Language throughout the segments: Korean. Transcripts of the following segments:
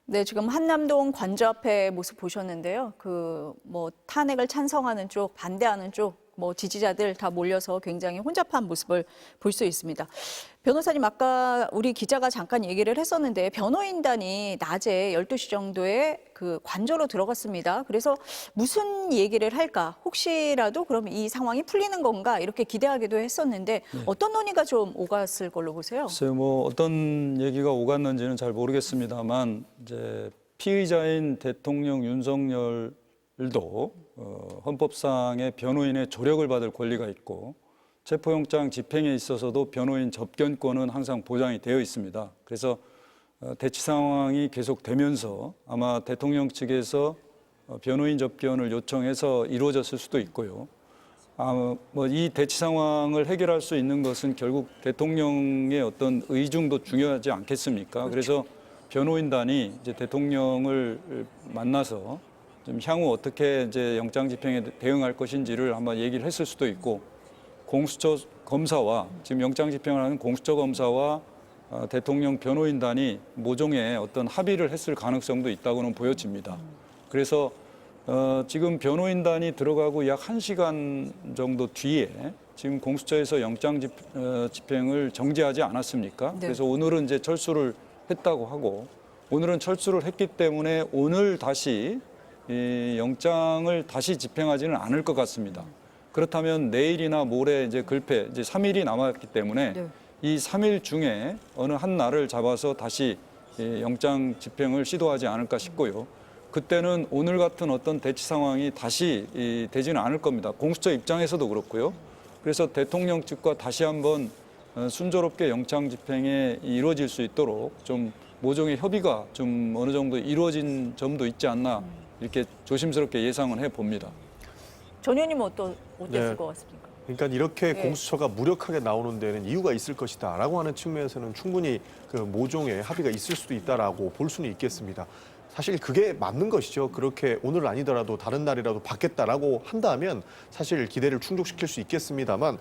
네, 지금 한남동 관저 앞에 모습 보셨는데요. 탄핵을 찬성하는 쪽, 반대하는 쪽, 지지자들 다 몰려서 굉장히 혼잡한 모습을 볼 수 있습니다. 변호사님, 아까 우리 기자가 잠깐 얘기를 했었는데 변호인단이 낮에 12시 정도에 그 관저로 들어갔습니다. 그래서 무슨 얘기를 할까? 혹시라도 그럼 이 상황이 풀리는 건가? 이렇게 기대하기도 했었는데 어떤 논의가 좀 오갔을 걸로 보세요? 글쎄요, 어떤 얘기가 오갔는지는 잘 모르겠습니다만 이제 피의자인 대통령 윤석열도 헌법상의 변호인의 조력을 받을 권리가 있고 체포영장 집행에 있어서도 변호인 접견권은 항상 보장이 되어 있습니다. 그래서 대치 상황이 계속되면서 아마 대통령 측에서 변호인 접견을 요청해서 이루어졌을 수도 있고요. 이 대치 상황을 해결할 수 있는 것은 결국 대통령의 어떤 의중도 중요하지 않겠습니까? 그래서 변호인단이 이제 대통령을 만나서 좀 향후 어떻게 이제 영장 집행에 대응할 것인지를 한번 얘기를 했을 수도 있고, 공수처 검사와 지금 영장 집행을 하는 공수처 검사와 대통령 변호인단이 모종의 어떤 합의를 했을 가능성도 있다고는 보여집니다. 그래서 지금 변호인단이 들어가고 약 1시간 정도 뒤에 지금 공수처에서 영장 집행을 정지하지 않았습니까? 네. 그래서 오늘은 이제 철수를 했다고 하고, 오늘은 철수를 했기 때문에 오늘 다시 이 영장을 다시 집행하지는 않을 것 같습니다. 그렇다면 내일이나 모레 이제 글패 이제 3일이 남았기 때문에 네. 이 3일 중에 어느 한 날을 잡아서 다시 영장 집행을 시도하지 않을까 싶고요. 그때는 오늘 같은 어떤 대치 상황이 다시 되지는 않을 겁니다. 공수처 입장에서도 그렇고요. 그래서 대통령 측과 다시 한번 순조롭게 영장 집행에 이루어질 수 있도록 좀 모종의 협의가 좀 어느 정도 이루어진 점도 있지 않나 이렇게 조심스럽게 예상은 해봅니다. 전 의원님은 어땠을 네. 것 같습니까? 그러니까 이렇게 네. 공수처가 무력하게 나오는 데는 이유가 있을 것이다라고 하는 측면에서는 충분히 그 모종의 합의가 있을 수도 있다라고 볼 수는 있겠습니다. 사실 그게 맞는 것이죠. 그렇게 오늘 아니더라도 다른 날이라도 받겠다라고 한다면 사실 기대를 충족시킬 수 있겠습니다만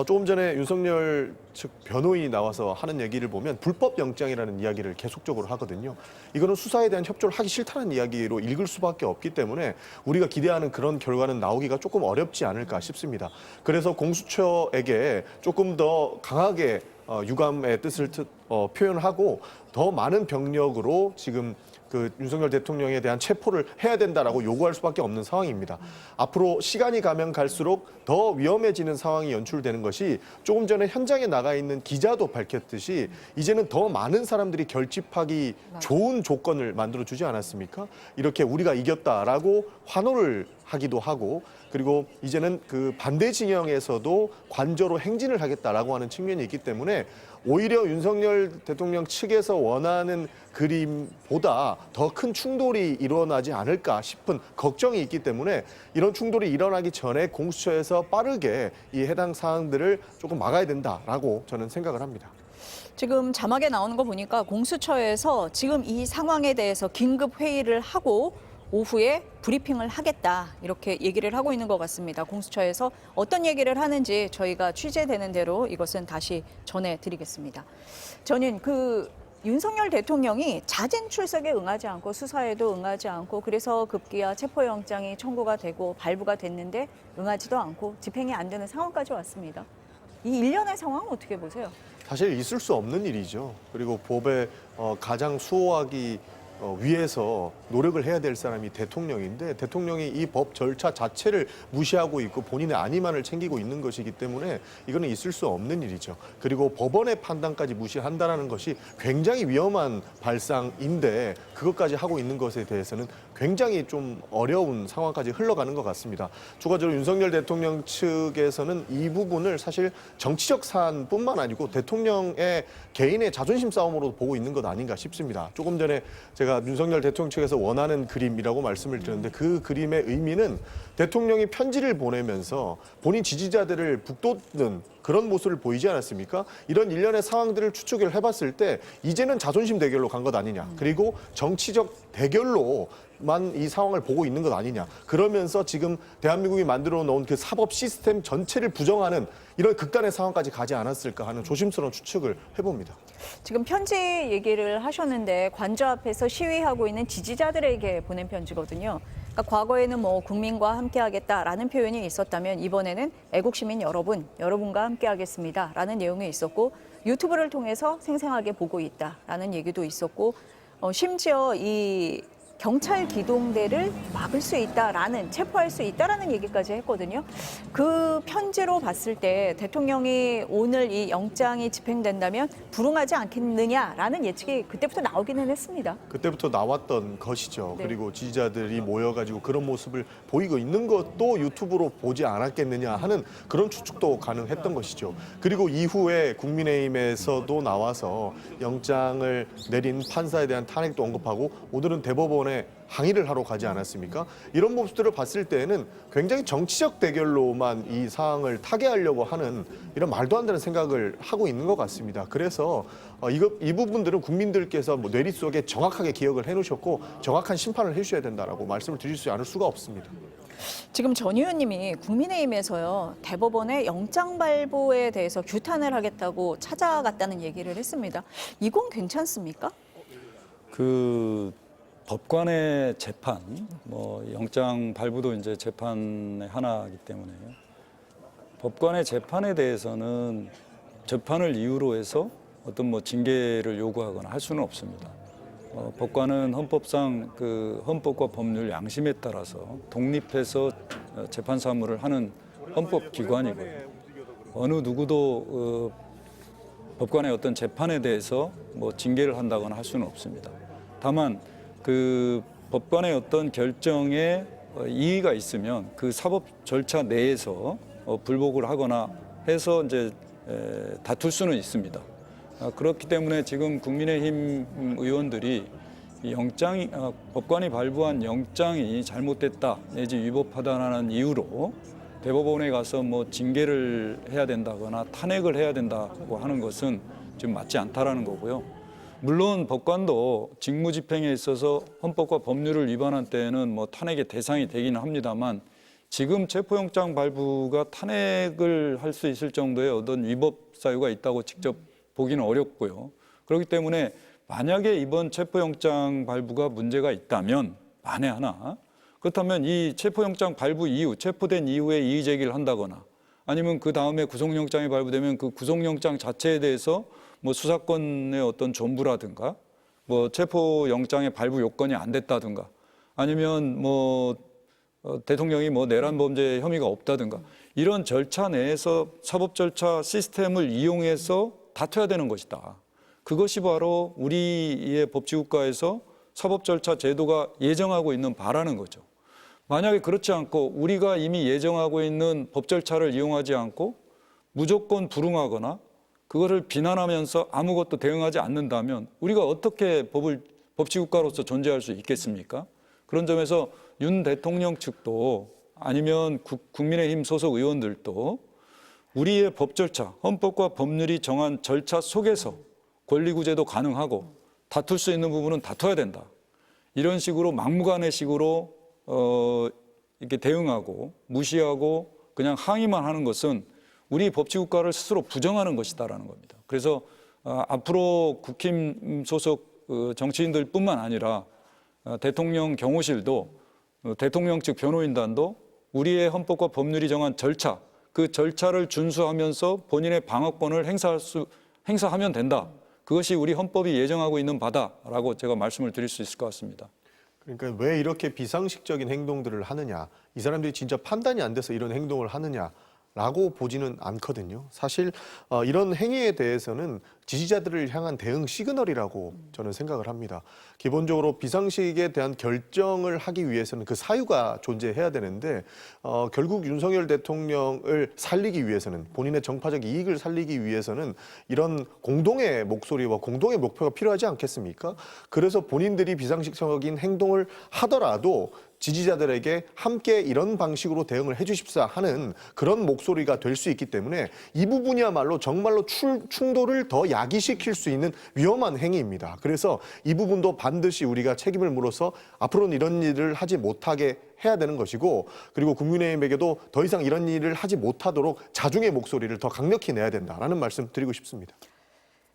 조금 전에 윤석열 측 변호인이 나와서 하는 얘기를 보면 불법 영장이라는 이야기를 계속적으로 하거든요. 이거는 수사에 대한 협조를 하기 싫다는 이야기로 읽을 수밖에 없기 때문에 우리가 기대하는 그런 결과는 나오기가 조금 어렵지 않을까 싶습니다. 그래서 공수처에게 조금 더 강하게 유감의 뜻을 표현하고 더 많은 병력으로 지금 그 윤석열 대통령에 대한 체포를 해야 된다라고 요구할 수밖에 없는 상황입니다. 앞으로 시간이 가면 갈수록 더 위험해지는 상황이 연출되는 것이 조금 전에 현장에 나가 있는 기자도 밝혔듯이 이제는 더 많은 사람들이 결집하기 좋은 조건을 만들어주지 않았습니까? 이렇게 우리가 이겼다라고 환호를 하기도 하고, 그리고 이제는 그 반대 진영에서도 관저로 행진을 하겠다라고 하는 측면이 있기 때문에 오히려 윤석열 대통령 측에서 원하는 그림보다 더 큰 충돌이 일어나지 않을까 싶은 걱정이 있기 때문에 이런 충돌이 일어나기 전에 공수처에서 빠르게 이 해당 사항들을 조금 막아야 된다라고 저는 생각을 합니다. 지금 자막에 나오는 거 보니까 공수처에서 지금 이 상황에 대해서 긴급 회의를 하고 오후에 브리핑을 하겠다 이렇게 얘기를 하고 있는 것 같습니다. 공수처에서 어떤 얘기를 하는지 저희가 취재되는 대로 이것은 다시 전해드리겠습니다. 저는 윤석열 대통령이 자진 출석에 응하지 않고 수사에도 응하지 않고 그래서 급기야 체포영장이 청구가 되고 발부가 됐는데 응하지도 않고 집행이 안 되는 상황까지 왔습니다. 이 일련의 상황은 어떻게 보세요? 사실 있을 수 없는 일이죠. 그리고 법에 가장 수호하기 위해서 노력을 해야 될 사람이 대통령인데 대통령이 이 법 절차 자체를 무시하고 있고 본인의 안위만을 챙기고 있는 것이기 때문에 이거는 있을 수 없는 일이죠. 그리고 법원의 판단까지 무시한다는 것이 굉장히 위험한 발상인데 그것까지 하고 있는 것에 대해서는 굉장히 좀 어려운 상황까지 흘러가는 것 같습니다. 추가적으로 윤석열 대통령 측에서는 이 부분을 사실 정치적 사안뿐만 아니고 대통령의 개인의 자존심 싸움으로 보고 있는 것 아닌가 싶습니다. 조금 전에 제가 윤석열 대통령 측에서 원하는 그림이라고 말씀을 드렸는데 그 그림의 의미는 대통령이 편지를 보내면서 본인 지지자들을 북돋는 그런 모습을 보이지 않았습니까? 이런 일련의 상황들을 추측을 해봤을 때 이제는 자존심 대결로 간 것 아니냐. 그리고 정치적 대결로만 이 상황을 보고 있는 것 아니냐. 그러면서 지금 대한민국이 만들어 놓은 그 사법 시스템 전체를 부정하는 이런 극단의 상황까지 가지 않았을까 하는 조심스러운 추측을 해봅니다. 지금 편지 얘기를 하셨는데 관저 앞에서 시위하고 있는 지지자들에게 보낸 편지거든요. 그러니까 과거에는 뭐 국민과 함께하겠다라는 표현이 있었다면 이번에는 애국시민 여러분과 함께하겠습니다라는 내용이 있었고 유튜브를 통해서 생생하게 보고 있다라는 얘기도 있었고 심지어 이 경찰 기동대를 막을 수 있다라는 체포할 수 있다라는 얘기까지 했거든요. 그 편지로 봤을 때 대통령이 오늘 이 영장이 집행된다면 불응하지 않겠느냐라는 예측이 그때부터 나오기는 했습니다. 그때부터 나왔던 것이죠. 네. 그리고 지지자들이 모여가지고 그런 모습을 보이고 있는 것도 유튜브로 보지 않았겠느냐 하는 그런 추측도 가능했던 것이죠. 그리고 이후에 국민의힘에서도 나와서 영장을 내린 판사에 대한 탄핵도 언급하고 오늘은 대법원에 항의를 하러 가지 않았습니까? 이런 모습들을 봤을 때에는 굉장히 정치적 대결로만 이 상황을 타개하려고 하는 이런 말도 안 되는 생각을 하고 있는 것 같습니다. 그래서 이 부분들은 국민들께서 뭐 뇌리 속에 정확하게 기억을 해놓으셨고 정확한 심판을 해주셔야 된다라고 말씀을 드릴 수 않을 수가 없습니다. 지금 전 의원님이 국민의힘에서요 대법원의 영장 발부에 대해서 규탄을 하겠다고 찾아갔다는 얘기를 했습니다. 이건 괜찮습니까? 법관의 재판, 뭐 영장 발부도 이제 재판의 하나이기 때문에 법관의 재판에 대해서는 재판을 이유로 해서 어떤 뭐 징계를 요구하거나 할 수는 없습니다. 법관은 헌법상 그 헌법과 법률 양심에 따라서 독립해서 재판 사무를 하는 헌법 기관이고요. 어느 누구도 법관의 어떤 재판에 대해서 뭐 징계를 한다거나 할 수는 없습니다. 다만 그 법관의 어떤 결정에 이의가 있으면 그 사법 절차 내에서 불복을 하거나 해서 이제 다툴 수는 있습니다. 그렇기 때문에 지금 국민의힘 의원들이 법관이 발부한 영장이 잘못됐다 내지 위법하다는 이유로 대법원에 가서 뭐 징계를 해야 된다거나 탄핵을 해야 된다고 하는 것은 지금 맞지 않다라는 거고요. 물론 법관도 직무집행에 있어서 헌법과 법률을 위반한 때에는 뭐 탄핵의 대상이 되기는 합니다만 지금 체포영장 발부가 탄핵을 할 수 있을 정도의 어떤 위법 사유가 있다고 직접 보기는 어렵고요. 그렇기 때문에 만약에 이번 체포영장 발부가 문제가 있다면 만에 하나 그렇다면 이 체포영장 발부 이후 체포된 이후에 이의 제기를 한다거나 아니면 그 다음에 구속영장이 발부되면 그 구속영장 자체에 대해서 뭐 수사권의 어떤 존부라든가 뭐 체포영장의 발부 요건이 안 됐다든가 아니면 뭐 대통령이 뭐 내란 범죄 혐의가 없다든가 이런 절차 내에서 사법 절차 시스템을 이용해서 다퉈야 되는 것이다. 그것이 바로 우리의 법치국가에서 사법 절차 제도가 예정하고 있는 바라는 거죠. 만약에 그렇지 않고 우리가 이미 예정하고 있는 법 절차를 이용하지 않고 무조건 불응하거나 그거를 비난하면서 아무것도 대응하지 않는다면 우리가 어떻게 법치국가로서 존재할 수 있겠습니까? 그런 점에서 윤 대통령 측도 아니면 국민의힘 소속 의원들도 우리의 법 절차, 헌법과 법률이 정한 절차 속에서 권리구제도 가능하고 다툴 수 있는 부분은 다퉈야 된다. 이런 식으로 막무가내식으로 이렇게 대응하고 무시하고 그냥 항의만 하는 것은 우리 법치국가를 스스로 부정하는 것이다라는 겁니다. 그래서 앞으로 국힘 소속 정치인들뿐만 아니라 대통령 경호실도 대통령 측 변호인단도 우리의 헌법과 법률이 정한 절차, 그 절차를 준수하면서 본인의 방어권을 행사하면 된다. 그것이 우리 헌법이 예정하고 있는 바다라고 제가 말씀을 드릴 수 있을 것 같습니다. 그러니까 왜 이렇게 비상식적인 행동들을 하느냐, 이 사람들이 진짜 판단이 안 돼서 이런 행동을 하느냐라고 보지는 않거든요. 사실 이런 행위에 대해서는 지지자들을 향한 대응 시그널이라고 저는 생각을 합니다. 기본적으로 비상식에 대한 결정을 하기 위해서는 그 사유가 존재해야 되는데 결국 윤석열 대통령을 살리기 위해서는 본인의 정파적 이익을 살리기 위해서는 이런 공동의 목소리와 공동의 목표가 필요하지 않겠습니까? 그래서 본인들이 비상식적인 행동을 하더라도 지지자들에게 함께 이런 방식으로 대응을 해주십사 하는 그런 목소리가 될 수 있기 때문에 이 부분이야말로 정말로 충돌을 더 야기시킬 수 있는 위험한 행위입니다. 그래서 이 부분도 반드시 우리가 책임을 물어서 앞으로는 이런 일을 하지 못하게 해야 되는 것이고, 그리고 국민의힘에게도 더 이상 이런 일을 하지 못하도록 자중의 목소리를 더 강력히 내야 된다라는 말씀 드리고 싶습니다.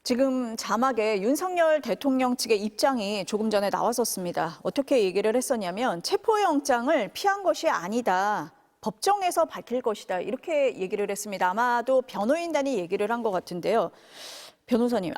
지금 자막에 윤석열 대통령 측의 입장이 조금 전에 나왔었습니다. 어떻게 얘기를 했었냐면 체포영장을 피한 것이 아니다. 법정에서 밝힐 것이다. 이렇게 얘기를 했습니다. 아마도 변호인단이 얘기를 한 것 같은데요. 변호사님,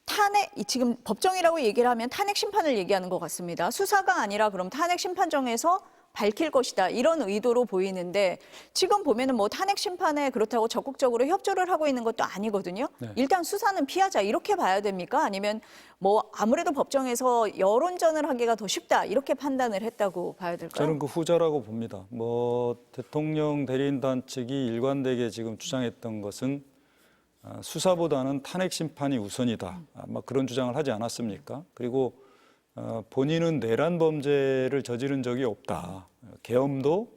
탄핵, 지금 법정이라고 얘기를 하면 탄핵 심판을 얘기하는 것 같습니다. 수사가 아니라 그럼 탄핵 심판정에서 밝힐 것이다. 이런 의도로 보이는데 지금 보면은 뭐 탄핵 심판에 그렇다고 적극적으로 협조를 하고 있는 것도 아니거든요. 네. 일단 수사는 피하자 이렇게 봐야 됩니까? 아니면 뭐 아무래도 법정에서 여론전을 하기가 더 쉽다 이렇게 판단을 했다고 봐야 될까요? 저는 그 후자라고 봅니다. 뭐 대통령 대리인단 측이 일관되게 지금 주장했던 것은 수사보다는 탄핵 심판이 우선이다. 아마 그런 주장을 하지 않았습니까? 그리고 본인은 내란 범죄를 저지른 적이 없다. 계엄도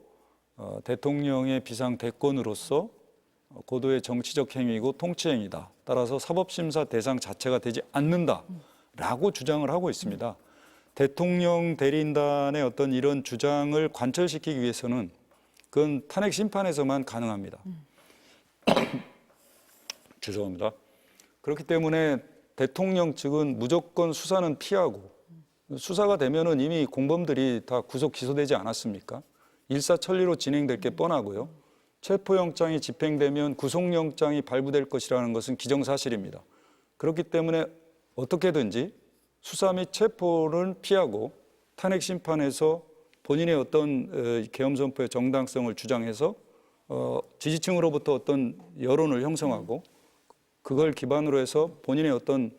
대통령의 비상 대권으로서 고도의 정치적 행위고 통치 행위다. 따라서 사법심사 대상 자체가 되지 않는다라고 주장을 하고 있습니다. 대통령 대리인단의 어떤 이런 주장을 관철시키기 위해서는 그건 탄핵 심판에서만 가능합니다. 죄송합니다. 그렇기 때문에 대통령 측은 무조건 수사는 피하고 수사가 되면은 이미 공범들이 다 구속 기소되지 않았습니까? 일사천리로 진행될 게 뻔하고요. 체포영장이 집행되면 구속영장이 발부될 것이라는 것은 기정사실입니다. 그렇기 때문에 어떻게든지 수사 및 체포를 피하고 탄핵 심판에서 본인의 어떤 계엄 선포의 정당성을 주장해서 지지층으로부터 어떤 여론을 형성하고 그걸 기반으로 해서 본인의 어떤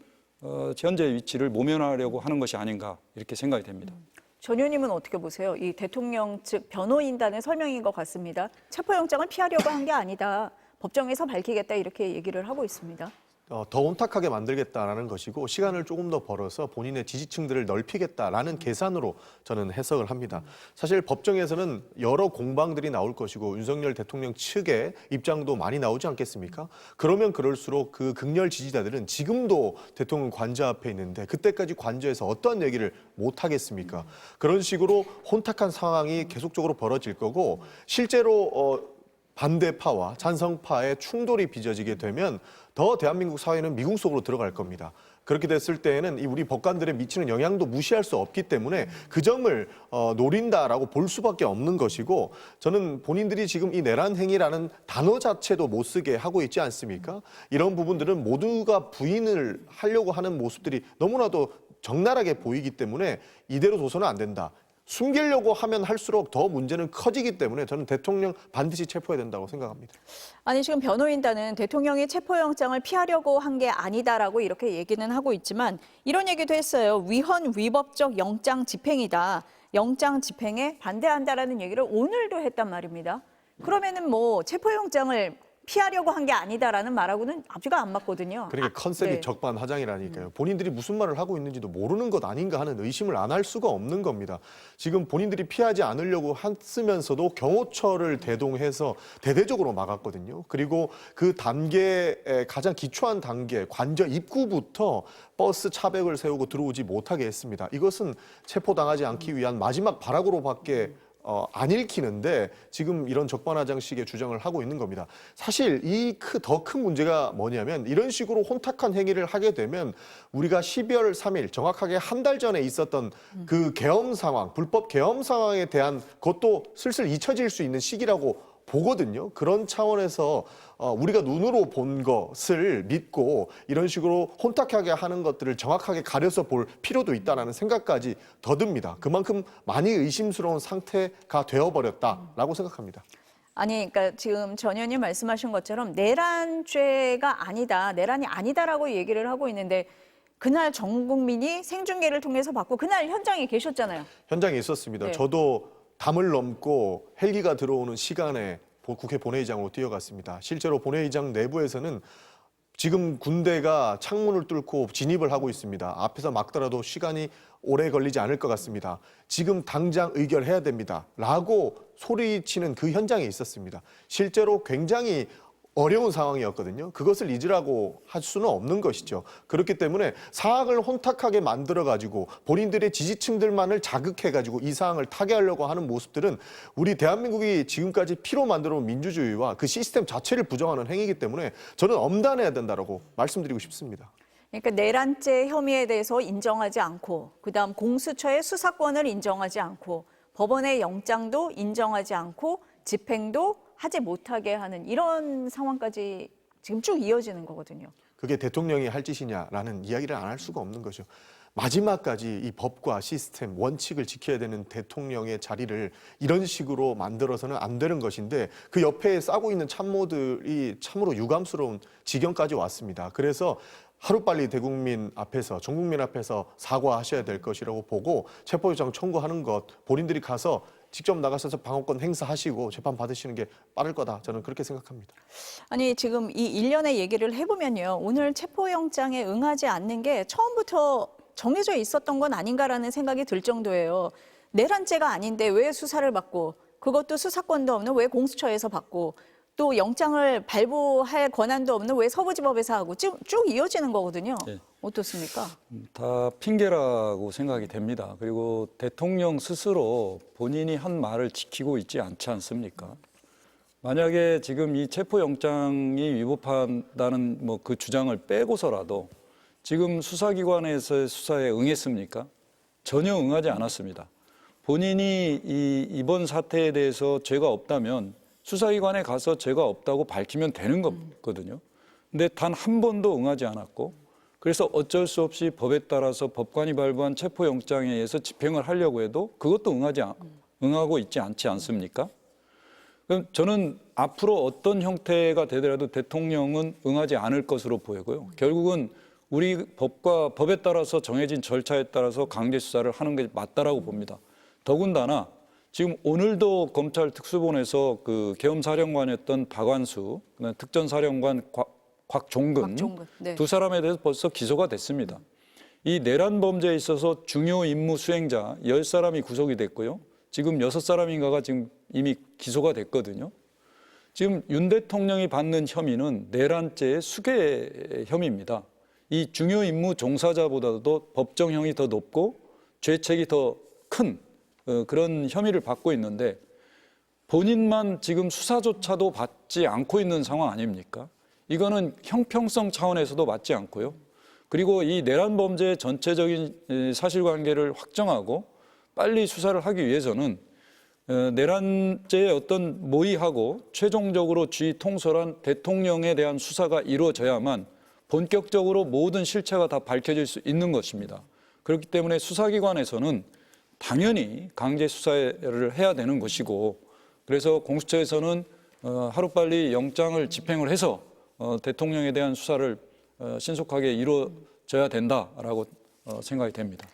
현재 위치를 모면하려고 하는 것이 아닌가 이렇게 생각이 됩니다. 전 의원님은 어떻게 보세요? 이 대통령 측 변호인단의 설명인 것 같습니다. 체포영장을 피하려고 한 게 아니다. 법정에서 밝히겠다 이렇게 얘기를 하고 있습니다. 더 혼탁하게 만들겠다라는 것이고 시간을 조금 더 벌어서 본인의 지지층들을 넓히겠다라는 계산으로 저는 해석을 합니다. 사실 법정에서는 여러 공방들이 나올 것이고 윤석열 대통령 측의 입장도 많이 나오지 않겠습니까? 그러면 그럴수록 그 극렬 지지자들은 지금도 대통령 관저 앞에 있는데 그때까지 관저에서 어떠한 얘기를 못 하겠습니까? 그런 식으로 혼탁한 상황이 계속적으로 벌어질 거고 실제로 반대파와 찬성파의 충돌이 빚어지게 되면 더 대한민국 사회는 미궁 속으로 들어갈 겁니다. 그렇게 됐을 때에는 이 우리 법관들에 미치는 영향도 무시할 수 없기 때문에 그 점을 노린다라고 볼 수밖에 없는 것이고 저는 본인들이 지금 이 내란 행위라는 단어 자체도 못 쓰게 하고 있지 않습니까? 이런 부분들은 모두가 부인을 하려고 하는 모습들이 너무나도 적나라하게 보이기 때문에 이대로 둬서는 안 된다. 숨기려고 하면 할수록 더 문제는 커지기 때문에 저는 대통령 반드시 체포해야 된다고 생각합니다. 아니 지금 변호인단은 대통령이 체포영장을 피하려고 한 게 아니다라고 이렇게 얘기는 하고 있지만 이런 얘기도 했어요. 위헌 위법적 영장 집행이다. 영장 집행에 반대한다라는 얘기를 오늘도 했단 말입니다. 그러면은 뭐 체포영장을 피하려고 한 게 아니다라는 말하고는 앞뒤가 안 맞거든요. 그러니까 컨셉이 네. 적반하장이라니까요. 본인들이 무슨 말을 하고 있는지도 모르는 것 아닌가 하는 의심을 안 할 수가 없는 겁니다. 지금 본인들이 피하지 않으려고 했으면서도 경호처를 대동해서 대대적으로 막았거든요. 그리고 그 단계의 가장 기초한 단계, 관저 입구부터 버스 차벽을 세우고 들어오지 못하게 했습니다. 이것은 체포당하지 않기 위한 마지막 발악으로밖에 안 읽히는데 지금 이런 적반하장식의 주장을 하고 있는 겁니다. 사실 이 더 큰 문제가 뭐냐면 이런 식으로 혼탁한 행위를 하게 되면 우리가 12월 3일 정확하게 한 달 전에 있었던 그 계엄 상황, 불법 계엄 상황에 대한 것도 슬슬 잊혀질 수 있는 시기라고 보거든요. 그런 차원에서 우리가 눈으로 본 것을 믿고 이런 식으로 혼탁하게 하는 것들을 정확하게 가려서 볼 필요도 있다는 생각까지 더 듭니다. 그만큼 많이 의심스러운 상태가 되어버렸다라고 생각합니다. 아니, 그러니까 지금 전 의원님 말씀하신 것처럼 내란죄가 아니다, 내란이 아니다라고 얘기를 하고 있는데 그날 전 국민이 생중계를 통해서 봤고 그날 현장에 계셨잖아요. 현장에 있었습니다. 네. 저도 담을 넘고 헬기가 들어오는 시간에 국회 본회의장으로 뛰어갔습니다. 실제로 본회의장 내부에서는 지금 군대가 창문을 뚫고 진입을 하고 있습니다. 앞에서 막더라도 시간이 오래 걸리지 않을 것 같습니다. 지금 당장 의결해야 됩니다. 라고 소리치는 그 현장에 있었습니다. 실제로 굉장히 어려운 상황이었거든요. 그것을 잊으라고 할 수는 없는 것이죠. 그렇기 때문에 사학을 혼탁하게 만들어가지고 본인들의 지지층들만을 자극해가지고 이 사항을 타개하려고 하는 모습들은 우리 대한민국이 지금까지 피로 만들어온 민주주의와 그 시스템 자체를 부정하는 행위이기 때문에 저는 엄단해야 된다고 말씀드리고 싶습니다. 그러니까 내란죄 혐의에 대해서 인정하지 않고 그다음 공수처의 수사권을 인정하지 않고 법원의 영장도 인정하지 않고 집행도 하지 못하게 하는 이런 상황까지 지금 쭉 이어지는 거거든요. 그게 대통령이 할 짓이냐라는 이야기를 안 할 수가 없는 거죠. 마지막까지 이 법과 시스템, 원칙을 지켜야 되는 대통령의 자리를 이런 식으로 만들어서는 안 되는 것인데 그 옆에 싸고 있는 참모들이 참으로 유감스러운 지경까지 왔습니다. 그래서 하루빨리 대국민 앞에서, 전 국민 앞에서 사과하셔야 될 것이라고 보고 체포요청 청구하는 것, 본인들이 가서 직접 나가셔서 방어권 행사하시고 재판 받으시는 게 빠를 거다. 저는 그렇게 생각합니다. 아니 지금 이 일련의 얘기를 해보면요. 오늘 체포영장에 응하지 않는 게 처음부터 정해져 있었던 건 아닌가라는 생각이 들 정도예요. 내란죄가 아닌데 왜 수사를 받고 그것도 수사권도 없는 왜 공수처에서 받고 또 영장을 발부할 권한도 없는 왜 서부지법에서 하고 쭉 이어지는 거거든요. 네. 어떻습니까? 다 핑계라고 생각이 됩니다. 그리고 대통령 스스로 본인이 한 말을 지키고 있지 않지 않습니까? 만약에 지금 이 체포영장이 위법하다는 뭐 그 주장을 빼고서라도 지금 수사기관에서의 수사에 응했습니까? 전혀 응하지 않았습니다. 본인이 이번 사태에 대해서 죄가 없다면 수사기관에 가서 죄가 없다고 밝히면 되는 거거든요. 근데 단 한 번도 응하지 않았고 그래서 어쩔 수 없이 법에 따라서 법관이 발부한 체포영장에 의해서 집행을 하려고 해도 그것도 응하고 있지 않지 않습니까? 그럼 저는 앞으로 어떤 형태가 되더라도 대통령은 응하지 않을 것으로 보이고요. 결국은 우리 법에 따라서 정해진 절차에 따라서 강제 수사를 하는 게 맞다라고 봅니다. 더군다나 지금 오늘도 검찰 특수본에서 그 계엄사령관이었던 박완수, 특전사령관 곽종근 네. 두 사람에 대해서 벌써 기소가 됐습니다. 이 내란 범죄에 있어서 중요 임무 수행자 10사람이 구속이 됐고요. 지금 6사람인가가 지금 이미 기소가 됐거든요. 지금 윤 대통령이 받는 혐의는 내란죄의 수괴 혐의입니다. 이 중요 임무 종사자보다도 법정형이 더 높고 죄책이 더 큰 그런 혐의를 받고 있는데 본인만 지금 수사조차도 받지 않고 있는 상황 아닙니까? 이거는 형평성 차원에서도 맞지 않고요. 그리고 이 내란 범죄의 전체적인 사실관계를 확정하고 빨리 수사를 하기 위해서는 내란죄의 어떤 모의하고 최종적으로 주의 통솔한 대통령에 대한 수사가 이루어져야만 본격적으로 모든 실체가 다 밝혀질 수 있는 것입니다. 그렇기 때문에 수사기관에서는 당연히 강제 수사를 해야 되는 것이고 그래서 공수처에서는 하루빨리 영장을 집행을 해서 대통령에 대한 수사를 신속하게 이루어져야 된다라고 생각이 됩니다.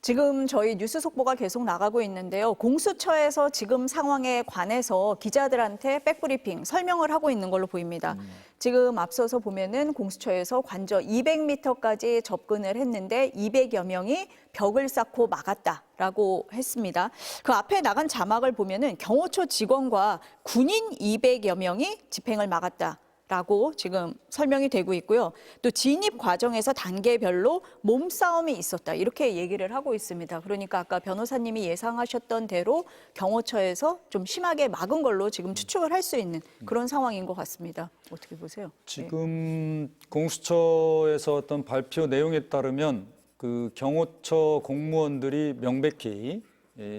지금 저희 뉴스 속보가 계속 나가고 있는데요. 공수처에서 지금 상황에 관해서 기자들한테 백브리핑 설명을 하고 있는 걸로 보입니다. 지금 앞서서 보면은 공수처에서 관저 200m까지 접근을 했는데 200여 명이 벽을 쌓고 막았다라고 했습니다. 그 앞에 나간 자막을 보면은 경호처 직원과 군인 200여 명이 집행을 막았다. 라고 지금 설명이 되고 있고요. 또 진입 과정에서 단계별로 몸싸움이 있었다. 이렇게 얘기를 하고 있습니다. 그러니까 아까 변호사님이 예상하셨던 대로 경호처에서 좀 심하게 막은 걸로 지금 추측을 할 수 있는 그런 상황인 것 같습니다. 어떻게 보세요? 지금 공수처에서 어떤 발표 내용에 따르면 그 경호처 공무원들이 명백히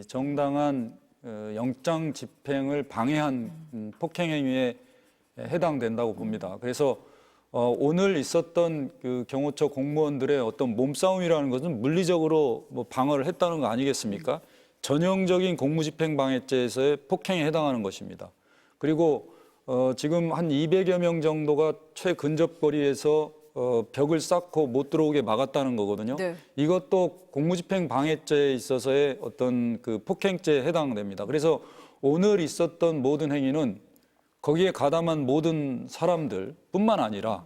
정당한 영장 집행을 방해한 폭행 행위에 해당된다고 봅니다. 그래서 오늘 있었던 그 경호처 공무원들의 어떤 몸싸움이라는 것은 물리적으로 뭐 방어를 했다는 거 아니겠습니까? 전형적인 공무집행방해죄에서의 폭행에 해당하는 것입니다. 그리고 지금 한 200여 명 정도가 최근접거리에서 벽을 쌓고 못 들어오게 막았다는 거거든요. 네. 이것도 공무집행방해죄에 있어서의 어떤 그 폭행죄에 해당됩니다. 그래서 오늘 있었던 모든 행위는 거기에 가담한 모든 사람들뿐만 아니라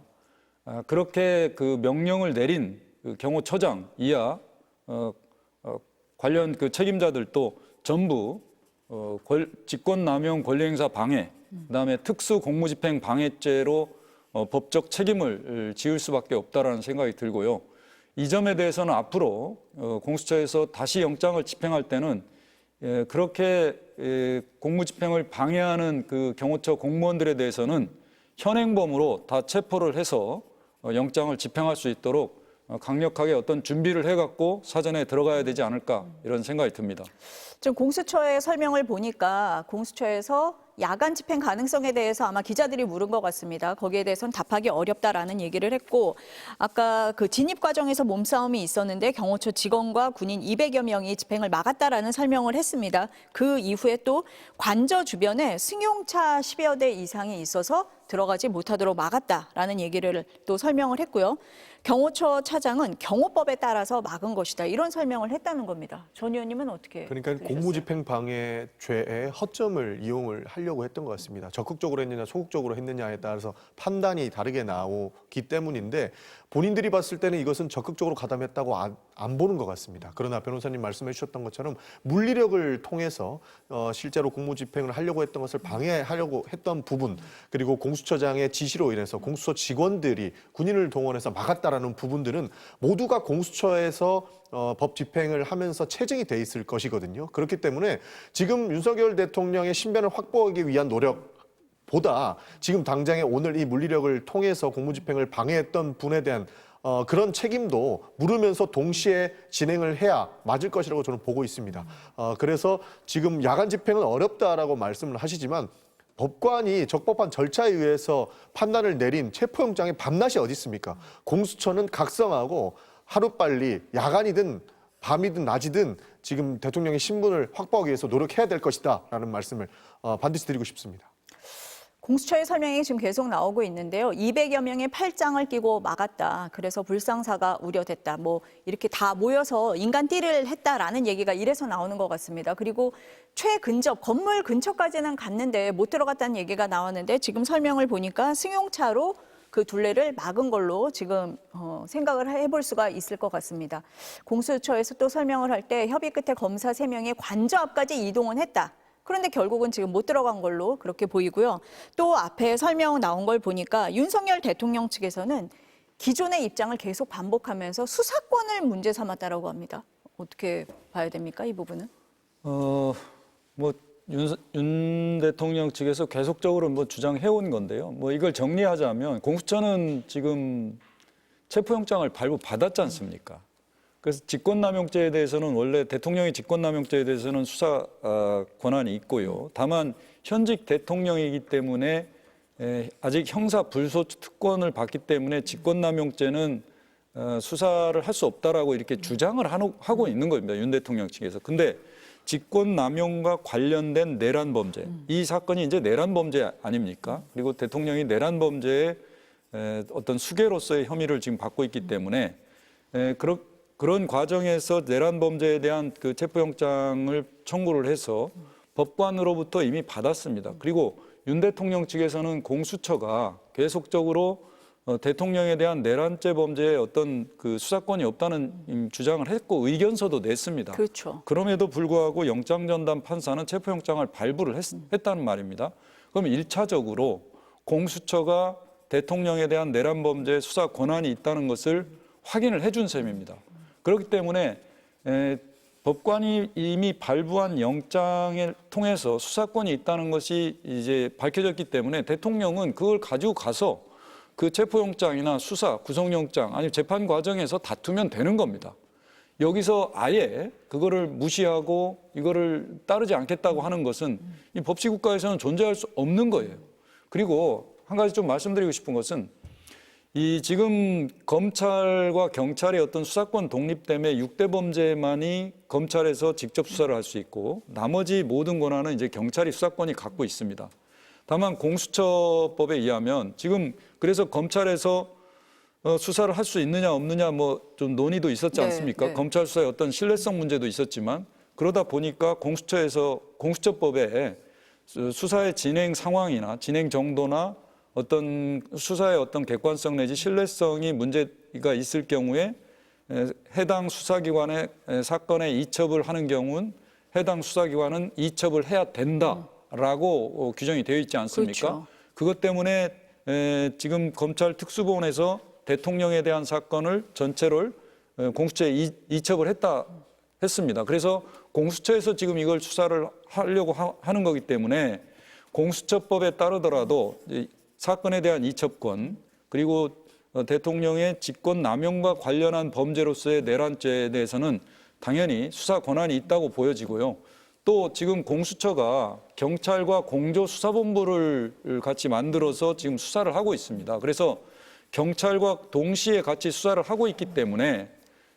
그렇게 그 명령을 내린 그 경호처장 이하 관련 그 책임자들도 전부 직권남용 권리행사 방해, 그다음에 특수공무집행 방해죄로 법적 책임을 지을 수밖에 없다라는 생각이 들고요. 이 점에 대해서는 앞으로 공수처에서 다시 영장을 집행할 때는 그렇게 공무집행을 방해하는 그 경호처 공무원들에 대해서는 현행범으로 다 체포를 해서 영장을 집행할 수 있도록 강력하게 어떤 준비를 해갖고 사전에 들어가야 되지 않을까 이런 생각이 듭니다. 지금 공수처의 설명을 보니까 공수처에서 야간 집행 가능성에 대해서 아마 기자들이 물은 것 같습니다. 거기에 대해서는 답하기 어렵다라는 얘기를 했고, 아까 그 진입 과정에서 몸싸움이 있었는데 경호처 직원과 군인 200여 명이 집행을 막았다라는 설명을 했습니다. 그 이후에 또 관저 주변에 승용차 10여 대 이상이 있어서 들어가지 못하도록 막았다라는 얘기를 또 설명을 했고요. 경호처 차장은 경호법에 따라서 막은 것이다. 이런 설명을 했다는 겁니다. 전 의원님은 어떻게 그러니까 들으셨어요? 공무집행 방해죄의 허점을 이용을 하려고 했던 것 같습니다. 적극적으로 했느냐 소극적으로 했느냐에 따라서 판단이 다르게 나오기 때문인데 본인들이 봤을 때는 이것은 적극적으로 가담했다고 안 보는 것 같습니다. 그러나 변호사님 말씀해 주셨던 것처럼 물리력을 통해서 실제로 공무집행을 하려고 했던 것을 방해하려고 했던 부분, 그리고 공수처장의 지시로 인해서 공수처 직원들이 군인을 동원해서 막았다라는 부분들은 모두가 공수처에서 법 집행을 하면서 체증이 돼 있을 것이거든요. 그렇기 때문에 지금 윤석열 대통령의 신변을 확보하기 위한 노력보다 지금 당장에 오늘 이 물리력을 통해서 공무집행을 방해했던 분에 대한 그런 책임도 물으면서 동시에 진행을 해야 맞을 것이라고 저는 보고 있습니다. 그래서 지금 야간 집행은 어렵다라고 말씀을 하시지만 법관이 적법한 절차에 의해서 판단을 내린 체포영장의 밤낮이 어디 있습니까? 공수처는 각성하고 하루빨리 야간이든 밤이든 낮이든 지금 대통령의 신분을 확보하기 위해서 노력해야 될 것이다라는 말씀을 반드시 드리고 싶습니다. 공수처의 설명이 지금 계속 나오고 있는데요. 200여 명의 팔짱을 끼고 막았다. 그래서 불상사가 우려됐다. 뭐 이렇게 다 모여서 인간띠를 했다라는 얘기가 이래서 나오는 것 같습니다. 그리고 최근접 건물 근처까지는 갔는데 못 들어갔다는 얘기가 나왔는데 지금 설명을 보니까 승용차로 그 둘레를 막은 걸로 지금 생각을 해볼 수가 있을 것 같습니다. 공수처에서 또 설명을 할 때 협의 끝에 검사 3명이 관저 앞까지 이동은 했다. 그런데 결국은 지금 못 들어간 걸로 그렇게 보이고요. 또 앞에 설명 나온 걸 보니까 윤석열 대통령 측에서는 기존의 입장을 계속 반복하면서 수사권을 문제 삼았다라고 합니다. 어떻게 봐야 됩니까, 이 부분은? 윤 대통령 측에서 계속적으로 주장해온 건데요. 이걸 정리하자면 공수처는 지금 체포영장을 발부받았지 않습니까? 그래서 직권남용죄에 대해서는 원래 대통령의 직권남용죄에 대해서는 수사 권한이 있고요. 다만 현직 대통령이기 때문에 아직 형사 불소추 특권을 받기 때문에 직권남용죄는 수사를 할 수 없다라고 이렇게 주장을 하고 있는 겁니다. 윤 대통령 측에서. 근데 직권남용과 관련된 내란 범죄, 이 사건이 이제 내란 범죄 아닙니까? 그리고 대통령이 내란 범죄의 어떤 수괴로서의 혐의를 지금 받고 있기 때문에 그런 과정에서 내란 범죄에 대한 그 체포영장을 청구를 해서 법관으로부터 이미 받았습니다. 그리고 윤 대통령 측에서는 공수처가 계속적으로 대통령에 대한 내란죄 범죄에 어떤 그 수사권이 없다는 주장을 했고 의견서도 냈습니다. 그렇죠. 그럼에도 불구하고 영장전담 판사는 체포영장을 발부를 했다는 말입니다. 그럼 1차적으로 공수처가 대통령에 대한 내란 범죄 수사 권한이 있다는 것을 확인을 해준 셈입니다. 그렇기 때문에 법관이 이미 발부한 영장을 통해서 수사권이 있다는 것이 이제 밝혀졌기 때문에 대통령은 그걸 가지고 가서 그 체포영장이나 수사, 구속영장 아니면 재판 과정에서 다투면 되는 겁니다. 여기서 아예 그거를 무시하고 이거를 따르지 않겠다고 하는 것은 이 법치국가에서는 존재할 수 없는 거예요. 그리고 한 가지 좀 말씀드리고 싶은 것은 이 지금 검찰과 경찰의 어떤 수사권 독립 때문에 6대 범죄만이 검찰에서 직접 수사를 할 수 있고 나머지 모든 권한은 이제 경찰이 수사권이 갖고 있습니다. 다만 공수처법에 의하면 지금 그래서 검찰에서 수사를 할 수 있느냐 없느냐 좀 논의도 있었지 않습니까? 네. 검찰 수사의 어떤 신뢰성 문제도 있었지만 그러다 보니까 공수처법에 수사의 진행 상황이나 진행 정도나 어떤 수사의 어떤 객관성 내지 신뢰성이 문제가 있을 경우에 해당 수사기관에 사건에 이첩을 하는 경우는 해당 수사기관은 이첩을 해야 된다라고 규정이 되어 있지 않습니까? 그렇죠. 그것 때문에 지금 검찰 특수본에서 대통령에 대한 사건을 전체를 공수처에 이첩을 했습니다. 그래서 공수처에서 지금 이걸 수사를 하려고 하는 거기 때문에 공수처법에 따르더라도 이 사건에 대한 이첩권 그리고 대통령의 직권 남용과 관련한 범죄로서의 내란죄에 대해서는 당연히 수사 권한이 있다고 보여지고요. 또 지금 공수처가 경찰과 공조수사본부를 같이 만들어서 지금 수사를 하고 있습니다. 그래서 경찰과 동시에 같이 수사를 하고 있기 때문에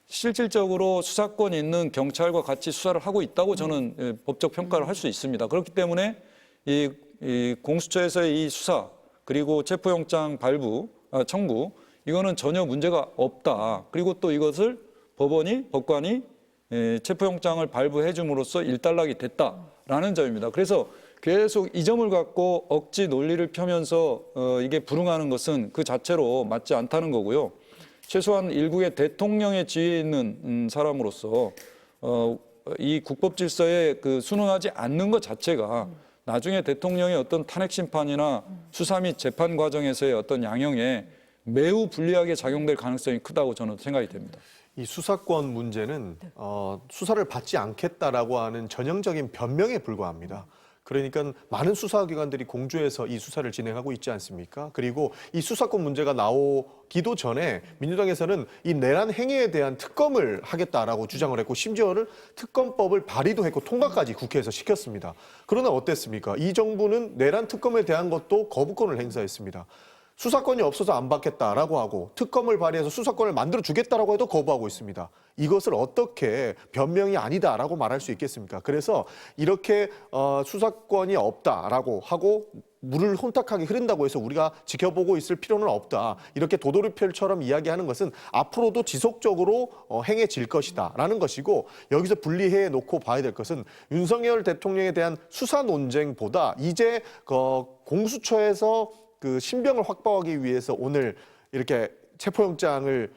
실질적으로 수사권이 있는 경찰과 같이 수사를 하고 있다고 저는 법적 평가를 할 수 있습니다. 그렇기 때문에 이 공수처에서의 이 수사 그리고 체포영장 청구 이거는 전혀 문제가 없다. 그리고 또 이것을 법관이 체포영장을 발부해 줌으로써 일단락이 됐다라는 점입니다. 그래서 계속 이 점을 갖고 억지 논리를 펴면서 이게 불응하는 것은 그 자체로 맞지 않다는 거고요. 최소한 일국의 대통령의 지위에 있는 사람으로서 이 국법 질서에 순응하지 않는 것 자체가 나중에 대통령의 어떤 탄핵 심판이나 수사 및 재판 과정에서의 어떤 양형에 매우 불리하게 작용될 가능성이 크다고 저는 생각이 됩니다. 이 수사권 문제는 수사를 받지 않겠다라고 하는 전형적인 변명에 불과합니다. 그러니까 많은 수사기관들이 공조해서 이 수사를 진행하고 있지 않습니까? 그리고 이 수사권 문제가 나오기도 전에 민주당에서는 이 내란 행위에 대한 특검을 하겠다라고 주장을 했고 심지어는 특검법을 발의도 했고 통과까지 국회에서 시켰습니다. 그러나 어땠습니까? 이 정부는 내란 특검에 대한 것도 거부권을 행사했습니다. 수사권이 없어서 안 받겠다라고 하고 특검을 발의해서 수사권을 만들어주겠다라고 해도 거부하고 있습니다. 이것을 어떻게 변명이 아니다라고 말할 수 있겠습니까? 그래서 이렇게 수사권이 없다라고 하고 물을 혼탁하게 흐른다고 해서 우리가 지켜보고 있을 필요는 없다. 이렇게 도돌이표처럼 이야기하는 것은 앞으로도 지속적으로 행해질 것이다라는 것이고 여기서 분리해 놓고 봐야 될 것은 윤석열 대통령에 대한 수사 논쟁보다 이제 공수처에서 그 신병을 확보하기 위해서 오늘 이렇게 체포영장을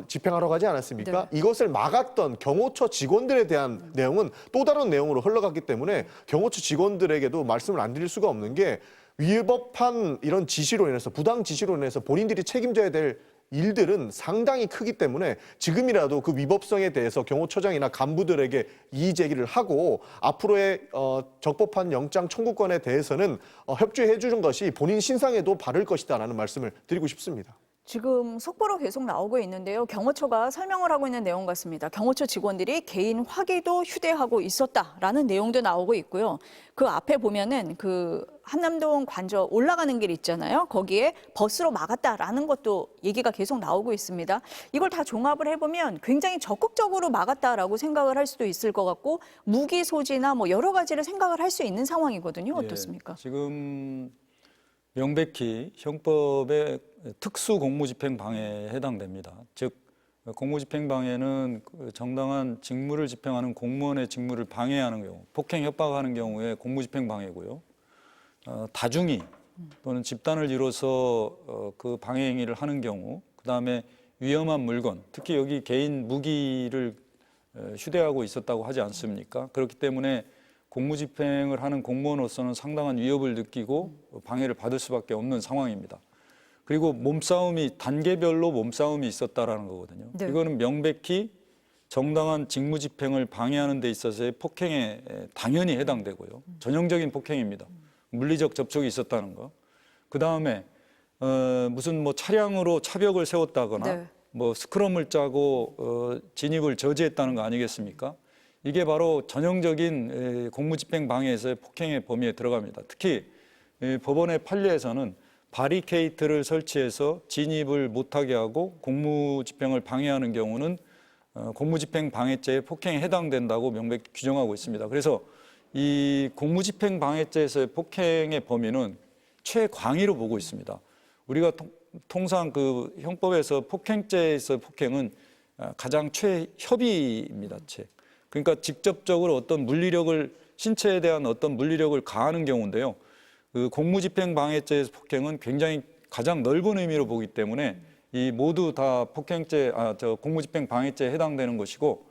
집행하러 가지 않았습니까? 네. 이것을 막았던 경호처 직원들에 대한 내용은 또 다른 내용으로 흘러갔기 때문에 경호처 직원들에게도 말씀을 안 드릴 수가 없는 게 위법한 이런 지시로 인해서 부당 지시로 인해서 본인들이 책임져야 될 일들은 상당히 크기 때문에 지금이라도 그 위법성에 대해서 경호처장이나 간부들에게 이의 제기를 하고 앞으로의 적법한 영장 청구권에 대해서는 협조해 주는 것이 본인 신상에도 바를 것이다라는 말씀을 드리고 싶습니다. 지금 속보로 계속 나오고 있는데요. 경호처가 설명을 하고 있는 내용 같습니다. 경호처 직원들이 개인 화기도 휴대하고 있었다라는 내용도 나오고 있고요. 그 앞에 보면은 그 한남동 관저 올라가는 길 있잖아요. 거기에 버스로 막았다라는 것도 얘기가 계속 나오고 있습니다. 이걸 다 종합을 해보면 굉장히 적극적으로 막았다라고 생각을 할 수도 있을 것 같고 무기 소지나 뭐 여러 가지를 생각을 할 수 있는 상황이거든요. 어떻습니까? 지금 명백히 형법의 특수 공무집행 방해에 해당됩니다. 즉 공무집행 방해는 정당한 직무를 집행하는 공무원의 직무를 방해하는 경우, 폭행 협박하는 경우에 공무집행 방해고요. 다중이 또는 집단을 이뤄서 그 방해 행위를 하는 경우, 그다음에 위험한 물건, 특히 여기 개인 무기를 휴대하고 있었다고 하지 않습니까? 그렇기 때문에 공무집행을 하는 공무원으로서는 상당한 위협을 느끼고 방해를 받을 수밖에 없는 상황입니다. 그리고 몸싸움이 단계별로 몸싸움이 있었다라는 거거든요. 네. 이거는 명백히 정당한 직무집행을 방해하는 데 있어서의 폭행에 당연히 해당되고요. 전형적인 폭행입니다. 물리적 접촉이 있었다는 거. 그다음에 무슨 뭐 차량으로 차벽을 세웠다거나 네. 뭐 스크럼을 짜고 진입을 저지했다는 거 아니겠습니까? 이게 바로 전형적인 공무집행 방해에서의 폭행의 범위에 들어갑니다. 특히 법원의 판례에서는 바리케이트를 설치해서 진입을 못하게 하고 공무집행을 방해하는 경우는 공무집행 방해죄의 폭행에 해당된다고 명백히 규정하고 있습니다. 그래서 이 공무집행 방해죄에서의 폭행의 범위는 최광의로 보고 있습니다. 우리가 통상 그 형법에서 폭행죄에서 폭행은 가장 최협의입니다. 그러니까 직접적으로 어떤 물리력을 신체에 대한 어떤 물리력을 가하는 경우인데요. 그 공무집행 방해죄에서 폭행은 굉장히 가장 넓은 의미로 보기 때문에 이 모두 다 폭행죄, 공무집행 방해죄에 해당되는 것이고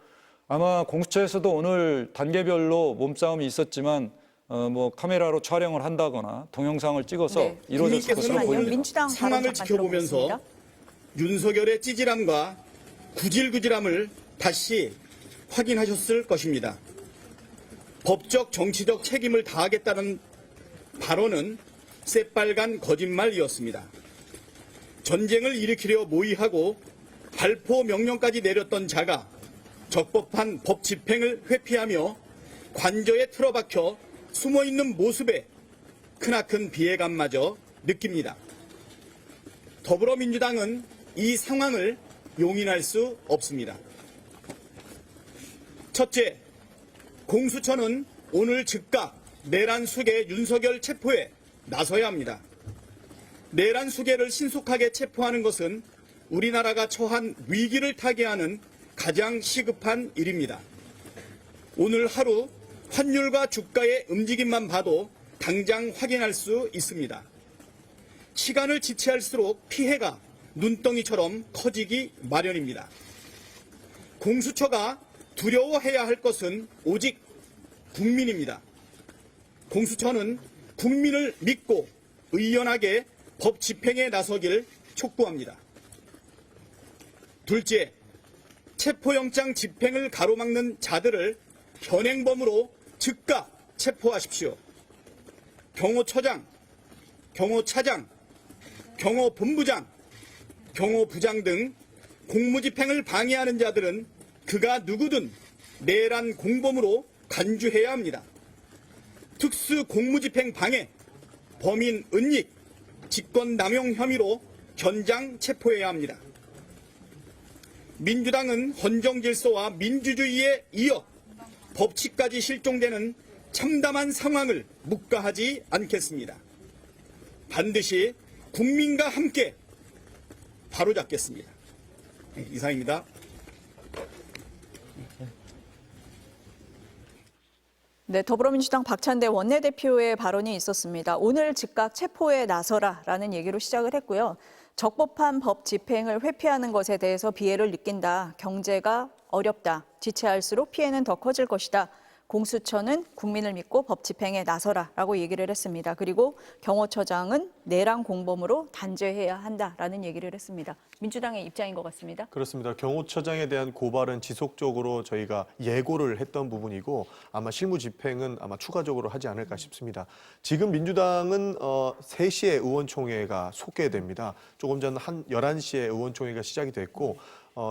아마 공수처에서도 오늘 단계별로 몸싸움이 있었지만 뭐 카메라로 촬영을 한다거나 동영상을 찍어서 네. 이루어졌을 것으로 잠시만요. 보입니다. 민주당 상황을 발언 잠깐 지켜보면서 들어보겠습니다. 윤석열의 찌질함과 구질구질함을 다시 확인하셨을 것입니다. 법적 정치적 책임을 다하겠다는 발언은 새빨간 거짓말이었습니다. 전쟁을 일으키려 모의하고 발포 명령까지 내렸던 자가 적법한 법 집행을 회피하며 관저에 틀어박혀 숨어있는 모습에 크나큰 비애감마저 느낍니다. 더불어민주당은 이 상황을 용인할 수 없습니다. 첫째, 공수처는 오늘 즉각 내란 수계 윤석열 체포에 나서야 합니다. 내란 수계를 신속하게 체포하는 것은 우리나라가 처한 위기를 타개하는 가장 시급한 일입니다. 오늘 하루 환율과 주가의 움직임만 봐도 당장 확인할 수 있습니다. 시간을 지체할수록 피해가 눈덩이처럼 커지기 마련입니다. 공수처가 두려워해야 할 것은 오직 국민입니다. 공수처는 국민을 믿고 의연하게 법 집행에 나서길 촉구합니다. 둘째, 체포영장 집행을 가로막는 자들을 현행범으로 즉각 체포하십시오. 경호처장, 경호차장, 경호본부장, 경호부장 등 공무집행을 방해하는 자들은 그가 누구든 내란 공범으로 간주해야 합니다. 특수 공무집행 방해, 범인 은닉, 직권남용 혐의로 현장 체포해야 합니다. 민주당은 헌정질서와 민주주의에 이어 법치까지 실종되는 참담한 상황을 묵과하지 않겠습니다. 반드시 국민과 함께 바로잡겠습니다. 이상입니다. 네, 더불어민주당 박찬대 원내대표의 발언이 있었습니다. 오늘 즉각 체포에 나서라라는 얘기로 시작을 했고요. 적법한 법 집행을 회피하는 것에 대해서 비애를 느낀다. 경제가 어렵다. 지체할수록 피해는 더 커질 것이다. 공수처는 국민을 믿고 법 집행에 나서라라고 얘기를 했습니다. 그리고 경호처장은 내란 공범으로 단죄해야 한다라는 얘기를 했습니다. 민주당의 입장인 것 같습니다. 그렇습니다. 경호처장에 대한 고발은 지속적으로 저희가 예고를 했던 부분이고 아마 실무 집행은 아마 추가적으로 하지 않을까 싶습니다. 지금 민주당은 3시에 의원총회가 속개됩니다. 조금 전 11시에 의원총회가 시작이 됐고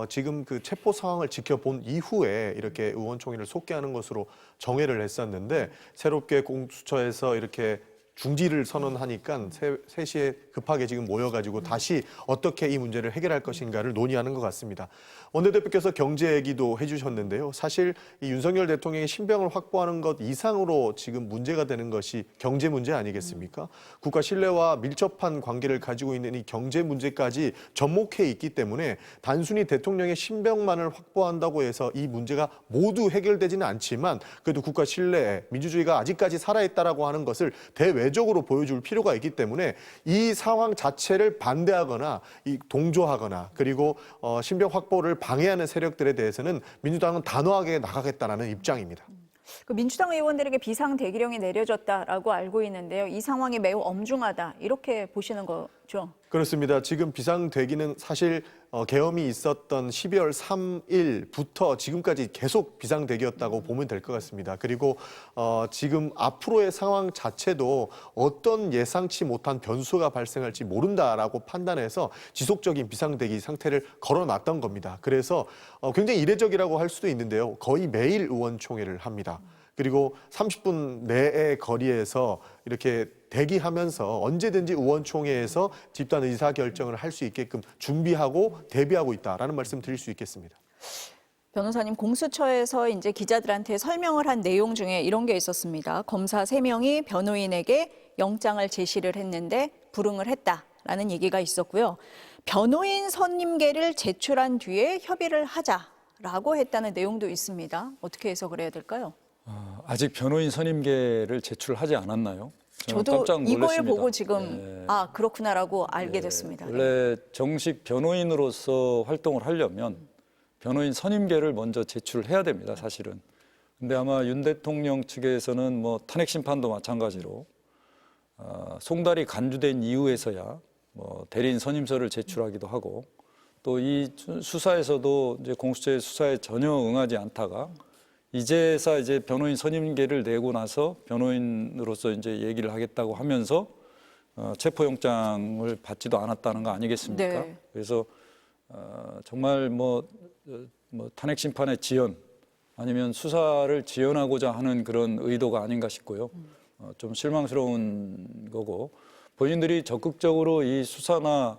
지금 그 체포 상황을 지켜본 이후에 이렇게 의원총회를 속개하는 것으로 정회를 했었는데 새롭게 공수처에서 이렇게 중지를 선언하니까 3시에 급하게 지금 모여가지고 다시 어떻게 이 문제를 해결할 것인가를 논의하는 것 같습니다. 원내대표께서 경제 얘기도 해주셨는데요. 사실 이 윤석열 대통령이 신병을 확보하는 것 이상으로 지금 문제가 되는 것이 경제 문제 아니겠습니까? 국가 신뢰와 밀접한 관계를 가지고 있는 이 경제 문제까지 접목해 있기 때문에 단순히 대통령의 신병만을 확보한다고 해서 이 문제가 모두 해결되지는 않지만 그래도 국가 신뢰, 민주주의가 아직까지 살아있다라고 하는 것을 대외적으로 보여줄 필요가 있기 때문에 이 상황 자체를 반대하거나 동조하거나 그리고 신병 확보를 방해하는 세력들에 대해서는 민주당은 단호하게 나가겠다는 입장입니다. 그 민주당 의원들에게 비상대기령이 내려졌다라고 알고 있는데요. 이 상황이 매우 엄중하다 이렇게 보시는 거죠? 그렇습니다. 지금 비상대기는 사실 계엄이 있었던 12월 3일부터 지금까지 계속 비상대기였다고 보면 될 것 같습니다. 그리고 지금 앞으로의 상황 자체도 어떤 예상치 못한 변수가 발생할지 모른다라고 판단해서 지속적인 비상대기 상태를 걸어놨던 겁니다. 그래서 굉장히 이례적이라고 할 수도 있는데요. 거의 매일 의원총회를 합니다. 그리고 30분 내의 거리에서 이렇게 대기하면서 언제든지 의원총회에서 집단 의사결정을 할 수 있게끔 준비하고 대비하고 있다라는 말씀 드릴 수 있겠습니다. 변호사님, 공수처에서 이제 기자들한테 설명을 한 내용 중에 이런 게 있었습니다. 검사 3명이 변호인에게 영장을 제시를 했는데 불응을 했다라는 얘기가 있었고요. 변호인 선임계를 제출한 뒤에 협의를 하자라고 했다는 내용도 있습니다. 어떻게 해석을 해야 될까요? 아직 변호인 선임계를 제출하지 않았나요? 저는 저도 깜짝 이걸 놀랐습니다. 보고 지금 예. 아 그렇구나라고 알게 됐습니다. 원래 정식 변호인으로서 활동을 하려면 변호인 선임계를 먼저 제출해야 됩니다, 사실은. 근데 아마 윤 대통령 측에서는 뭐 탄핵 심판도 마찬가지로 송달이 간주된 이후에서야 뭐 대리인 선임서를 제출하기도 하고 또 이 수사에서도 이제 공수처의 수사에 전혀 응하지 않다가 이제서 이제 변호인 선임계를 내고 나서 변호인으로서 이제 얘기를 하겠다고 하면서 체포영장을 받지도 않았다는 거 아니겠습니까? 네. 그래서 정말 뭐 탄핵 심판의 지연 아니면 수사를 지연하고자 하는 그런 의도가 아닌가 싶고요. 좀 실망스러운 거고 본인들이 적극적으로 이 수사나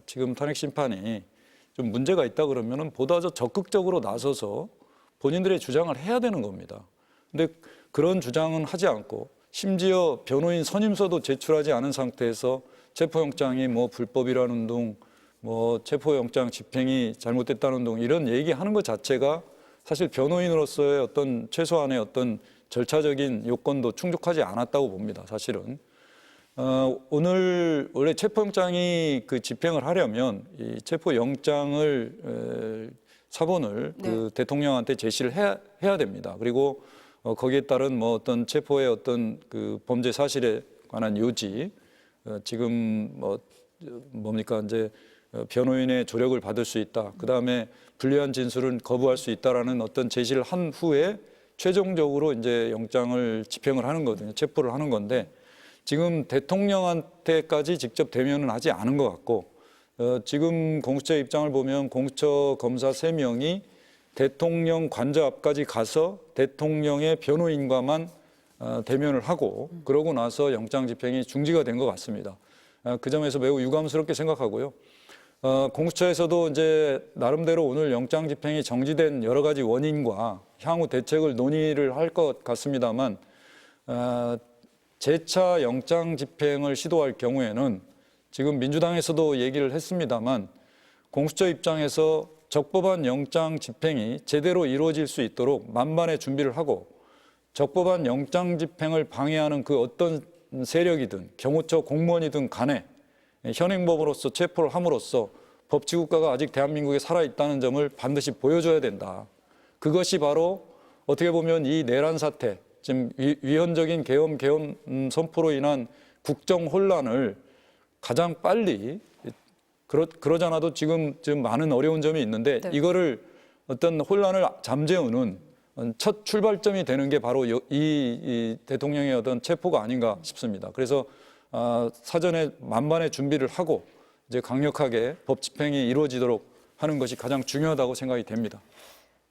지금 탄핵 심판이 좀 문제가 있다 그러면은 보다 더 적극적으로 나서서 본인들의 주장을 해야 되는 겁니다. 근데 그런 주장은 하지 않고 심지어 변호인 선임서도 제출하지 않은 상태에서 체포영장이 뭐 불법이라는 둥, 뭐 체포영장 집행이 잘못됐다는 둥 이런 얘기하는 것 자체가 사실 변호인으로서의 어떤 최소한의 어떤 절차적인 요건도 충족하지 않았다고 봅니다. 사실은 오늘 원래 체포영장이 그 집행을 하려면 이 체포영장을 사본을 그 대통령한테 제시를 해야 됩니다. 그리고 거기에 따른 뭐 어떤 체포의 어떤 그 범죄 사실에 관한 요지, 지금 뭡니까 이제 변호인의 조력을 받을 수 있다. 그 다음에 불리한 진술은 거부할 수 있다라는 어떤 제시를 한 후에 최종적으로 이제 영장을 집행을 하는 거거든요. 체포를 하는 건데 지금 대통령한테까지 직접 대면은 하지 않은 것 같고 지금 공수처의 입장을 보면 공수처 검사 3명이 대통령 관저 앞까지 가서 대통령의 변호인과만 대면을 하고 그러고 나서 영장 집행이 중지가 된 것 같습니다. 그 점에서 매우 유감스럽게 생각하고요. 공수처에서도 이제 나름대로 오늘 영장 집행이 정지된 여러 가지 원인과 향후 대책을 논의를 할 것 같습니다만 재차 영장 집행을 시도할 경우에는 지금 민주당에서도 얘기를 했습니다만 공수처 입장에서 적법한 영장 집행이 제대로 이루어질 수 있도록 만반의 준비를 하고 적법한 영장 집행을 방해하는 그 어떤 세력이든 경호처 공무원이든 간에 현행법으로서 체포를 함으로써 법치국가가 아직 대한민국에 살아있다는 점을 반드시 보여줘야 된다. 그것이 바로 어떻게 보면 이 내란 사태, 지금 위헌적인 계엄 선포로 인한 국정 혼란을 가장 빨리 그러지 않아도 지금 많은 어려운 점이 있는데 이거를 어떤 혼란을 잠재우는 첫 출발점이 되는 게 바로 이 대통령의 어떤 체포가 아닌가 싶습니다. 그래서 사전에 만반의 준비를 하고 이제 강력하게 법 집행이 이루어지도록 하는 것이 가장 중요하다고 생각이 됩니다.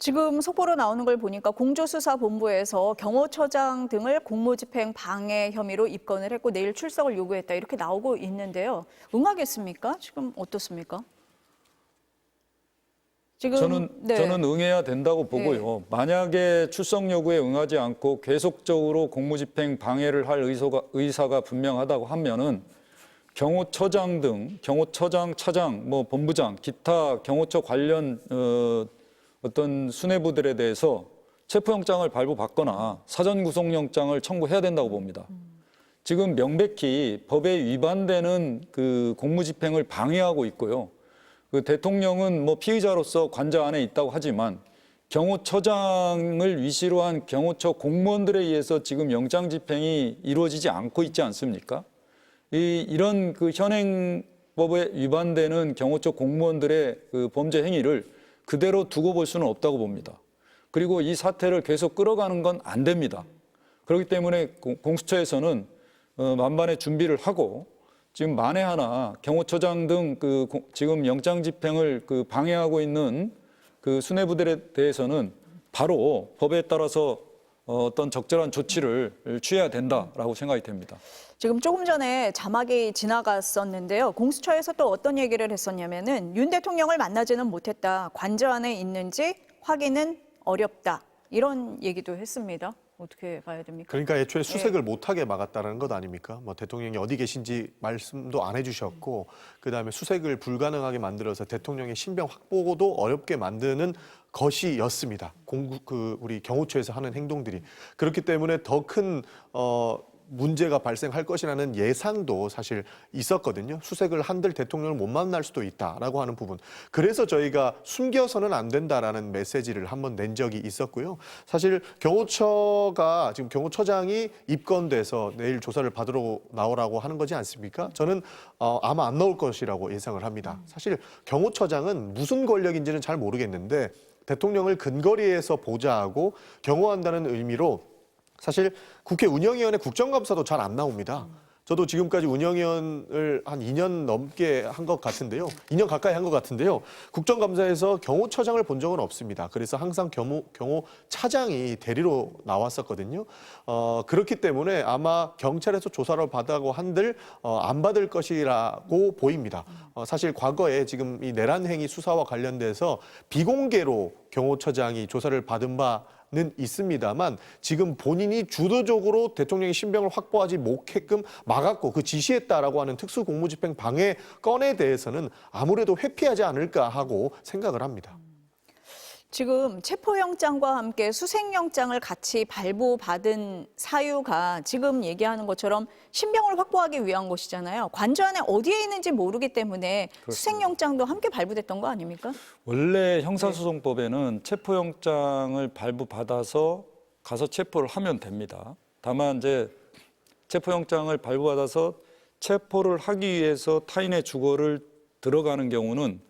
지금 속보로 나오는 걸 보니까 공조수사본부에서 경호처장 등을 공무집행 방해 혐의로 입건을 했고 내일 출석을 요구했다 이렇게 나오고 있는데요. 응하겠습니까? 지금 어떻습니까? 지금 저는 응해야 된다고 보고요. 만약에 출석 요구에 응하지 않고 계속적으로 공무집행 방해를 할 의사가 분명하다고 하면은 경호처장 등 경호처장, 차장, 뭐 본부장, 기타 경호처 관련 어떤 수뇌부들에 대해서 체포영장을 발부받거나 사전구속영장을 청구해야 된다고 봅니다. 지금 명백히 법에 위반되는 그 공무집행을 방해하고 있고요. 그 대통령은 뭐 피의자로서 관저 안에 있다고 하지만 경호처장을 위시로 한 경호처 공무원들에 의해서 지금 영장 집행이 이루어지지 않고 있지 않습니까? 이런 그 현행법에 위반되는 경호처 공무원들의 그 범죄 행위를 그대로 두고 볼 수는 없다고 봅니다. 그리고 이 사태를 계속 끌어가는 건 안 됩니다. 그렇기 때문에 공수처에서는 만반의 준비를 하고 지금 만에 하나 경호처장 등 그 지금 영장 집행을 그 방해하고 있는 그 수뇌부들에 대해서는 바로 법에 따라서 어떤 적절한 조치를 취해야 된다라고 생각이 됩니다. 지금 조금 전에 자막이 지나갔었는데요. 공수처에서 또 어떤 얘기를 했었냐면은 윤 대통령을 만나지는 못했다. 관저 안에 있는지 확인은 어렵다. 이런 얘기도 했습니다. 어떻게 봐야 됩니까? 그러니까 애초에 수색을 못하게 막았다는 것 아닙니까? 뭐 대통령이 어디 계신지 말씀도 안 해주셨고 그다음에 수색을 불가능하게 만들어서 대통령의 신병 확보도 어렵게 만드는 것이었습니다. 우리 경호처에서 하는 행동들이 그렇기 때문에 더 큰 문제가 발생할 것이라는 예상도 사실 있었거든요. 수색을 한들 대통령을 못 만날 수도 있다라고 하는 부분. 그래서 저희가 숨겨서는 안 된다라는 메시지를 한번 낸 적이 있었고요. 사실 경호처가 지금 경호처장이 입건돼서 내일 조사를 받으러 나오라고 하는 거지 않습니까? 저는 아마 안 나올 것이라고 예상을 합니다. 사실 경호처장은 무슨 권력인지는 잘 모르겠는데 대통령을 근거리에서 보좌하고 경호한다는 의미로 사실 국회 운영위원회 국정감사도 잘 안 나옵니다. 저도 지금까지 운영위원을 한 2년 넘게 한 것 같은데요. 2년 가까이 한 것 같은데요. 국정감사에서 경호처장을 본 적은 없습니다. 그래서 항상 경호차장이 대리로 나왔었거든요. 그렇기 때문에 아마 경찰에서 조사를 받아고 한들 안 받을 것이라고 보입니다. 사실 과거에 지금 이 내란 행위 수사와 관련돼서 비공개로 경호처장이 조사를 받은 바는 있습니다만 지금 본인이 주도적으로 대통령의 신병을 확보하지 못게끔 막았고 그 지시했다라고 하는 특수공무집행 방해 건에 대해서는 아무래도 회피하지 않을까 하고 생각을 합니다. 지금 체포영장과 함께 수색영장을 같이 발부받은 사유가 지금 얘기하는 것처럼 신병을 확보하기 위한 것이잖아요. 관저 안에 어디에 있는지 모르기 때문에 수색영장도 함께 발부됐던 거 아닙니까? 원래 형사소송법에는 체포영장을 발부받아서 가서 체포를 하면 됩니다. 다만 이제 체포영장을 발부받아서 체포를 하기 위해서 타인의 주거를 들어가는 경우는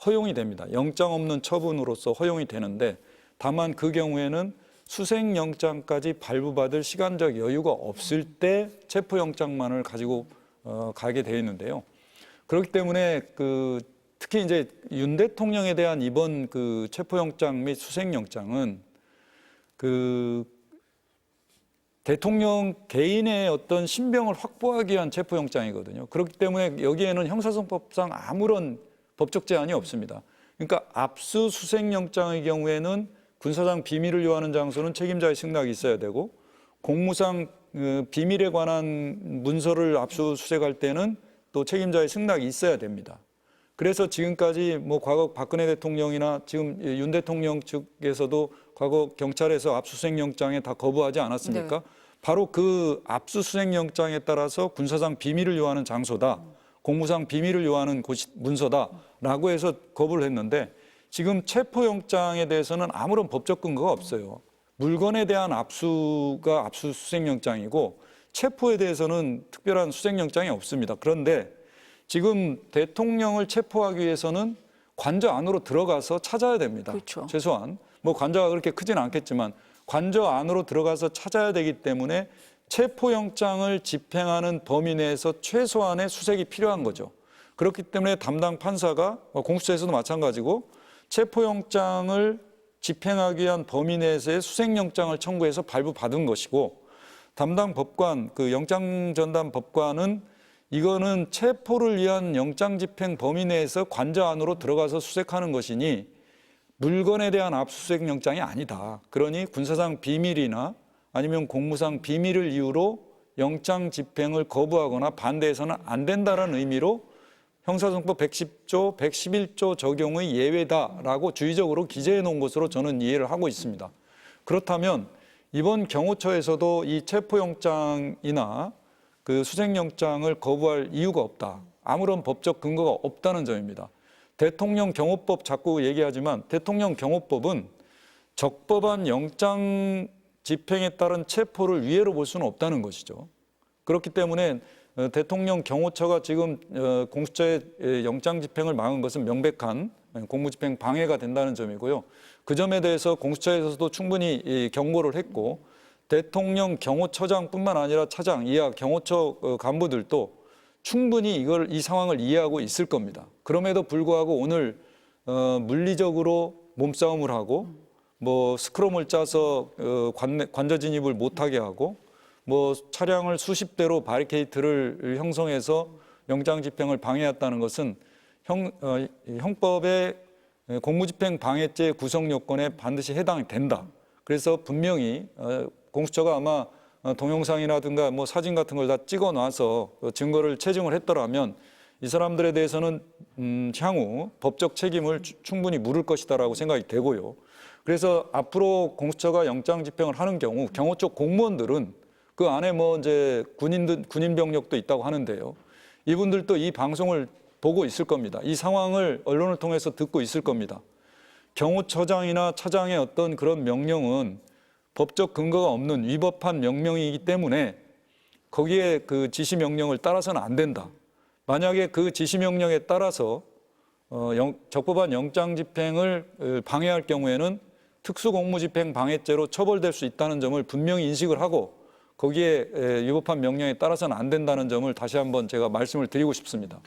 허용이 됩니다. 영장 없는 처분으로서 허용이 되는데 다만 그 경우에는 수색영장까지 발부받을 시간적 여유가 없을 때 체포영장만을 가지고 가게 되어 있는데요. 그렇기 때문에 특히 이제 윤 대통령에 대한 이번 체포영장 및 수색영장은 대통령 개인의 어떤 신병을 확보하기 위한 체포영장이거든요. 그렇기 때문에 여기에는 형사소송법상 아무런 법적 제한이 없습니다. 그러니까 압수수색영장의 경우에는 군사상 비밀을 요하는 장소는 책임자의 승낙이 있어야 되고 공무상 비밀에 관한 문서를 압수수색할 때는 또 책임자의 승낙이 있어야 됩니다. 그래서 지금까지 과거 박근혜 대통령이나 지금 윤 대통령 측에서도 과거 경찰에서 압수수색영장에 다 거부하지 않았습니까? 네. 바로 그 압수수색영장에 따라서 군사상 비밀을 요하는 장소다. 공무상 비밀을 요하는 문서다라고 해서 거부를 했는데 지금 체포영장에 대해서는 아무런 법적 근거가 없어요. 물건에 대한 압수가 압수수색영장이고 체포에 대해서는 특별한 수색영장이 없습니다. 그런데 지금 대통령을 체포하기 위해서는 관저 안으로 들어가서 찾아야 됩니다. 그렇죠. 최소한 관저가 그렇게 크지는 않겠지만 관저 안으로 들어가서 찾아야 되기 때문에 체포영장을 집행하는 범위 내에서 최소한의 수색이 필요한 거죠. 그렇기 때문에 담당 판사가 공수처에서도 마찬가지고 체포영장을 집행하기 위한 범위 내에서의 수색영장을 청구해서 발부받은 것이고 담당 법관, 영장전담 법관은 이거는 체포를 위한 영장집행 범위 내에서 관저 안으로 들어가서 수색하는 것이니 물건에 대한 압수수색 영장이 아니다. 그러니 군사상 비밀이나 아니면 공무상 비밀을 이유로 영장 집행을 거부하거나 반대해서는 안 된다는 의미로 형사소송법 110조, 111조 적용의 예외다라고 주의적으로 기재해 놓은 것으로 저는 이해를 하고 있습니다. 그렇다면 이번 경호처에서도 이 체포영장이나 수색영장을 거부할 이유가 없다. 아무런 법적 근거가 없다는 점입니다. 대통령 경호법 자꾸 얘기하지만 대통령 경호법은 적법한 영장 집행에 따른 체포를 위해로 볼 수는 없다는 것이죠. 그렇기 때문에 대통령 경호처가 지금 공수처의 영장 집행을 막은 것은 명백한 공무집행 방해가 된다는 점이고요. 그 점에 대해서 공수처에서도 충분히 경고를 했고 대통령 경호처장뿐만 아니라 차장, 이하 경호처 간부들도 충분히 이 상황을 이해하고 있을 겁니다. 그럼에도 불구하고 오늘 물리적으로 몸싸움을 하고 스크럼을 짜서 관저 진입을 못하게 하고 차량을 수십 대로 바리케이트를 형성해서 영장 집행을 방해했다는 것은 형법의 공무집행 방해죄 구성 요건에 반드시 해당이 된다. 그래서 분명히 공수처가 아마 동영상이라든가 사진 같은 걸 다 찍어놔서 증거를 체증을 했더라면 이 사람들에 대해서는 향후 법적 책임을 충분히 물을 것이다라고 생각이 되고요. 그래서 앞으로 공수처가 영장 집행을 하는 경우 경호 쪽 공무원들은 그 안에 뭐 이제 군인 병력도 있다고 하는데요. 이분들도 이 방송을 보고 있을 겁니다. 이 상황을 언론을 통해서 듣고 있을 겁니다. 경호처장이나 차장의 어떤 그런 명령은 법적 근거가 없는 위법한 명령이기 때문에 거기에 그 지시 명령을 따라서는 안 된다. 만약에 그 지시 명령에 따라서 적법한 영장 집행을 방해할 경우에는 특수공무집행 방해죄로 처벌될 수 있다는 점을 분명히 인식을 하고 거기에 위법한 명령에 따라서는 안 된다는 점을 다시 한번 제가 말씀을 드리고 싶습니다.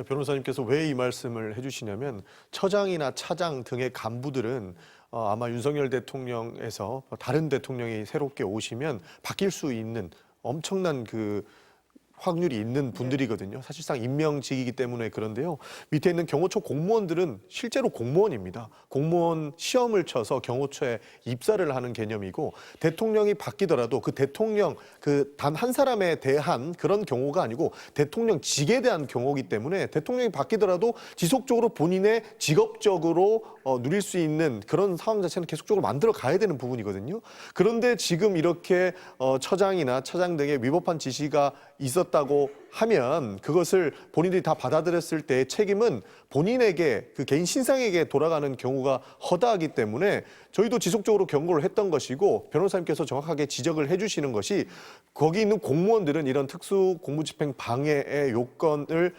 변호사님께서 왜 이 말씀을 해주시냐면 처장이나 차장 등의 간부들은 아마 윤석열 대통령에서 다른 대통령이 새롭게 오시면 바뀔 수 있는 엄청난 그 확률이 있는 분들이거든요. 사실상 임명직이기 때문에 그런데요. 밑에 있는 경호처 공무원들은 실제로 공무원입니다. 공무원 시험을 쳐서 경호처에 입사를 하는 개념이고 대통령이 바뀌더라도 그 대통령 그 단 한 사람에 대한 그런 경호가 아니고 대통령직에 대한 경호이기 때문에 대통령이 바뀌더라도 지속적으로 본인의 직업적으로 누릴 수 있는 그런 상황 자체는 계속적으로 만들어 가야 되는 부분이거든요. 그런데 지금 이렇게 처장이나 차장 등의 위법한 지시가 있었다고 하면 그것을 본인들이 다 받아들였을 때 책임은 본인에게 그 개인 신상에게 돌아가는 경우가 허다하기 때문에 저희도 지속적으로 경고를 했던 것이고 변호사님께서 정확하게 지적을 해주시는 것이 거기 있는 공무원들은 이런 특수공무집행 방해의 요건을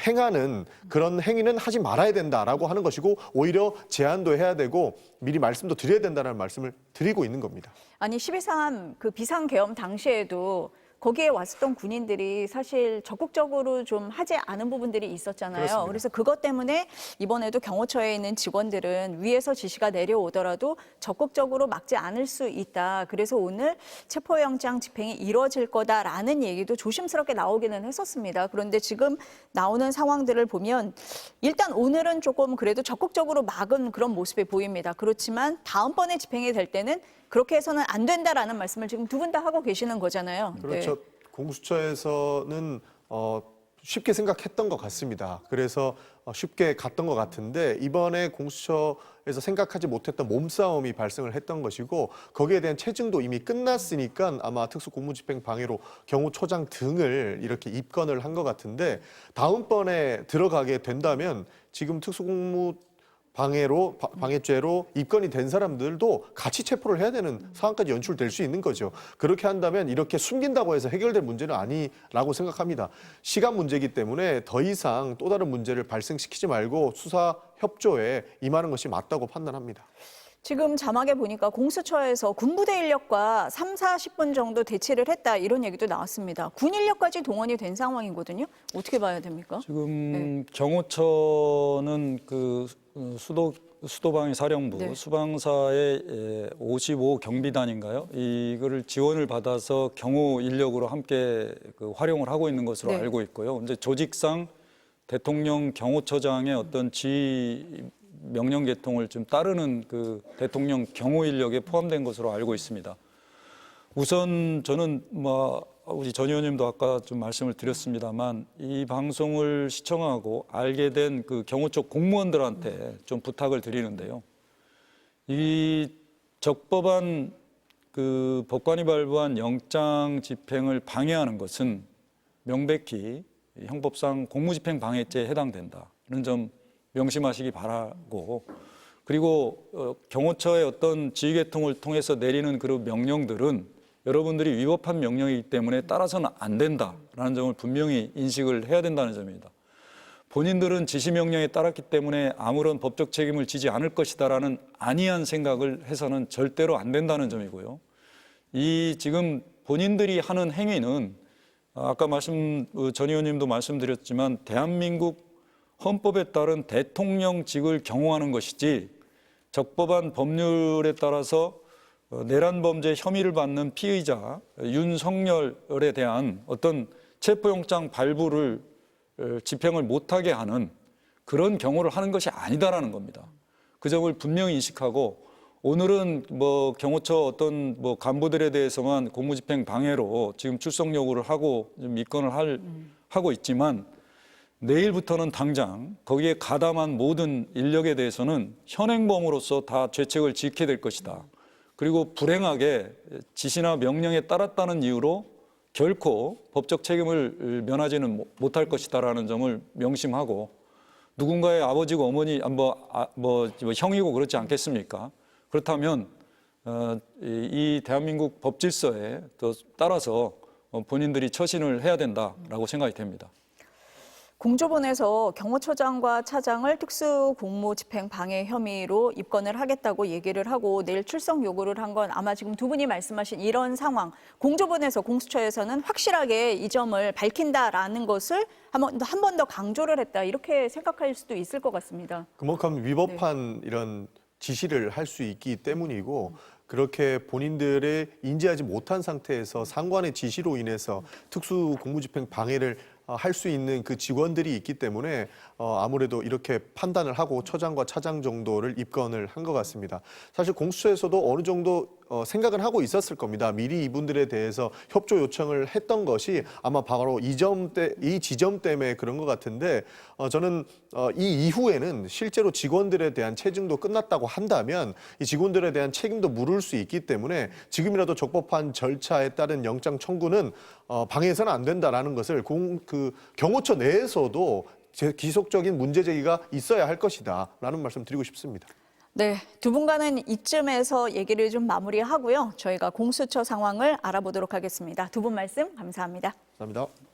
행하는 그런 행위는 하지 말아야 된다라고 하는 것이고 오히려 제한도 해야 되고 미리 말씀도 드려야 된다는 말씀을 드리고 있는 겁니다. 아니 12.3 그 비상계엄 당시에도 거기에 왔었던 군인들이 사실 적극적으로 좀 하지 않은 부분들이 있었잖아요. 그렇습니다. 그래서 그것 때문에 이번에도 경호처에 있는 직원들은 위에서 지시가 내려오더라도 적극적으로 막지 않을 수 있다. 그래서 오늘 체포영장 집행이 이루어질 거다라는 얘기도 조심스럽게 나오기는 했었습니다. 그런데 지금 나오는 상황들을 보면 일단 오늘은 조금 그래도 적극적으로 막은 그런 모습이 보입니다. 그렇지만 다음번에 집행이 될 때는 그렇게 해서는 안 된다라는 말씀을 지금 두 분 다 하고 계시는 거잖아요. 그렇죠. 네. 공수처에서는 쉽게 생각했던 것 같습니다. 그래서 쉽게 갔던 것 같은데 이번에 공수처에서 생각하지 못했던 몸싸움이 발생을 했던 것이고 거기에 대한 체증도 이미 끝났으니까 아마 특수공무집행 방해로 경호처장 등을 이렇게 입건을 한 것 같은데 다음번에 들어가게 된다면 지금 특수공무 방해죄로 입건이 된 사람들도 같이 체포를 해야 되는 상황까지 연출될 수 있는 거죠. 그렇게 한다면 이렇게 숨긴다고 해서 해결될 문제는 아니라고 생각합니다. 시간 문제이기 때문에 더 이상 또 다른 문제를 발생시키지 말고 수사 협조에 임하는 것이 맞다고 판단합니다. 지금 자막에 보니까 공수처에서 군부대 인력과 3, 40분 정도 대치를 했다 이런 얘기도 나왔습니다. 군 인력까지 동원이 된 상황이거든요. 어떻게 봐야 됩니까? 지금 경호처는 그 수도방위 사령부 네. 수방사의 55 경비단인가요? 이거를 지원을 받아서 경호 인력으로 함께 그 활용을 하고 있는 것으로 네. 알고 있고요. 이제 조직상 대통령 경호처장의 어떤 지휘 명령 계통을 좀 따르는 그 대통령 경호 인력에 포함된 것으로 알고 있습니다. 우선 저는 우리 전 의원님도 아까 좀 말씀을 드렸습니다만 이 방송을 시청하고 알게 된 그 경호처 공무원들한테 좀 부탁을 드리는데요. 이 적법한 그 법관이 발부한 영장 집행을 방해하는 것은 명백히 형법상 공무집행 방해죄에 해당된다는 점 명심하시기 바라고 그리고 경호처의 어떤 지휘계통을 통해서 내리는 그런 명령들은 여러분들이 위법한 명령이기 때문에 따라서는 안 된다라는 점을 분명히 인식을 해야 된다는 점입니다. 본인들은 지시명령에 따랐기 때문에 아무런 법적 책임을 지지 않을 것이다라는 안이한 생각을 해서는 절대로 안 된다는 점이고요. 이 지금 본인들이 하는 행위는 아까 전 의원님도 말씀드렸지만 대한민국 헌법에 따른 대통령직을 경호하는 것이지 적법한 법률에 따라서 내란 범죄 혐의를 받는 피의자 윤석열에 대한 어떤 체포영장 발부를 집행을 못하게 하는 그런 경호를 하는 것이 아니다라는 겁니다. 그 점을 분명히 인식하고 오늘은 경호처 어떤 간부들에 대해서만 공무집행 방해로 지금 출석 요구를 하고 좀 입건을 하고 있지만 내일부터는 당장 거기에 가담한 모든 인력에 대해서는 현행범으로서 다 죄책을 지게 될 것이다. 그리고 불행하게 지시나 명령에 따랐다는 이유로 결코 법적 책임을 면하지는 못할 것이다라는 점을 명심하고 누군가의 아버지고 어머니, 뭐 형이고 그렇지 않겠습니까? 그렇다면 이 대한민국 법 질서에 따라서 본인들이 처신을 해야 된다라고 생각이 됩니다. 공조본에서 경호처장과 차장을 특수공무집행 방해 혐의로 입건을 하겠다고 얘기를 하고 내일 출석 요구를 한 건 아마 지금 두 분이 말씀하신 이런 상황, 공조본에서 공수처에서는 확실하게 이 점을 밝힌다라는 것을 한 번 더 강조를 했다, 이렇게 생각할 수도 있을 것 같습니다. 그만큼 위법한 이런 지시를 할 수 있기 때문이고 그렇게 본인들의 인지하지 못한 상태에서 상관의 지시로 인해서 특수공무집행 방해를 할 수 있는 그 직원들이 있기 때문에 아무래도 이렇게 판단을 하고 처장과 차장 정도를 입건을 한 것 같습니다. 사실 공수처에서도 어느 정도 생각은 하고 있었을 겁니다. 미리 이분들에 대해서 협조 요청을 했던 것이 아마 바로 이 지점 때문에 그런 것 같은데 저는 이 이후에는 실제로 직원들에 대한 체증도 끝났다고 한다면 이 직원들에 대한 책임도 물을 수 있기 때문에 지금이라도 적법한 절차에 따른 영장 청구는 방해해서는 안 된다라는 것을 경호처 내에서도 지속적인 문제 제기가 있어야 할 것이다라는 말씀 드리고 싶습니다. 네, 두 분과는 이쯤에서 얘기를 좀 마무리하고요. 저희가 공수처 상황을 알아보도록 하겠습니다. 두 분 말씀 감사합니다. 감사합니다.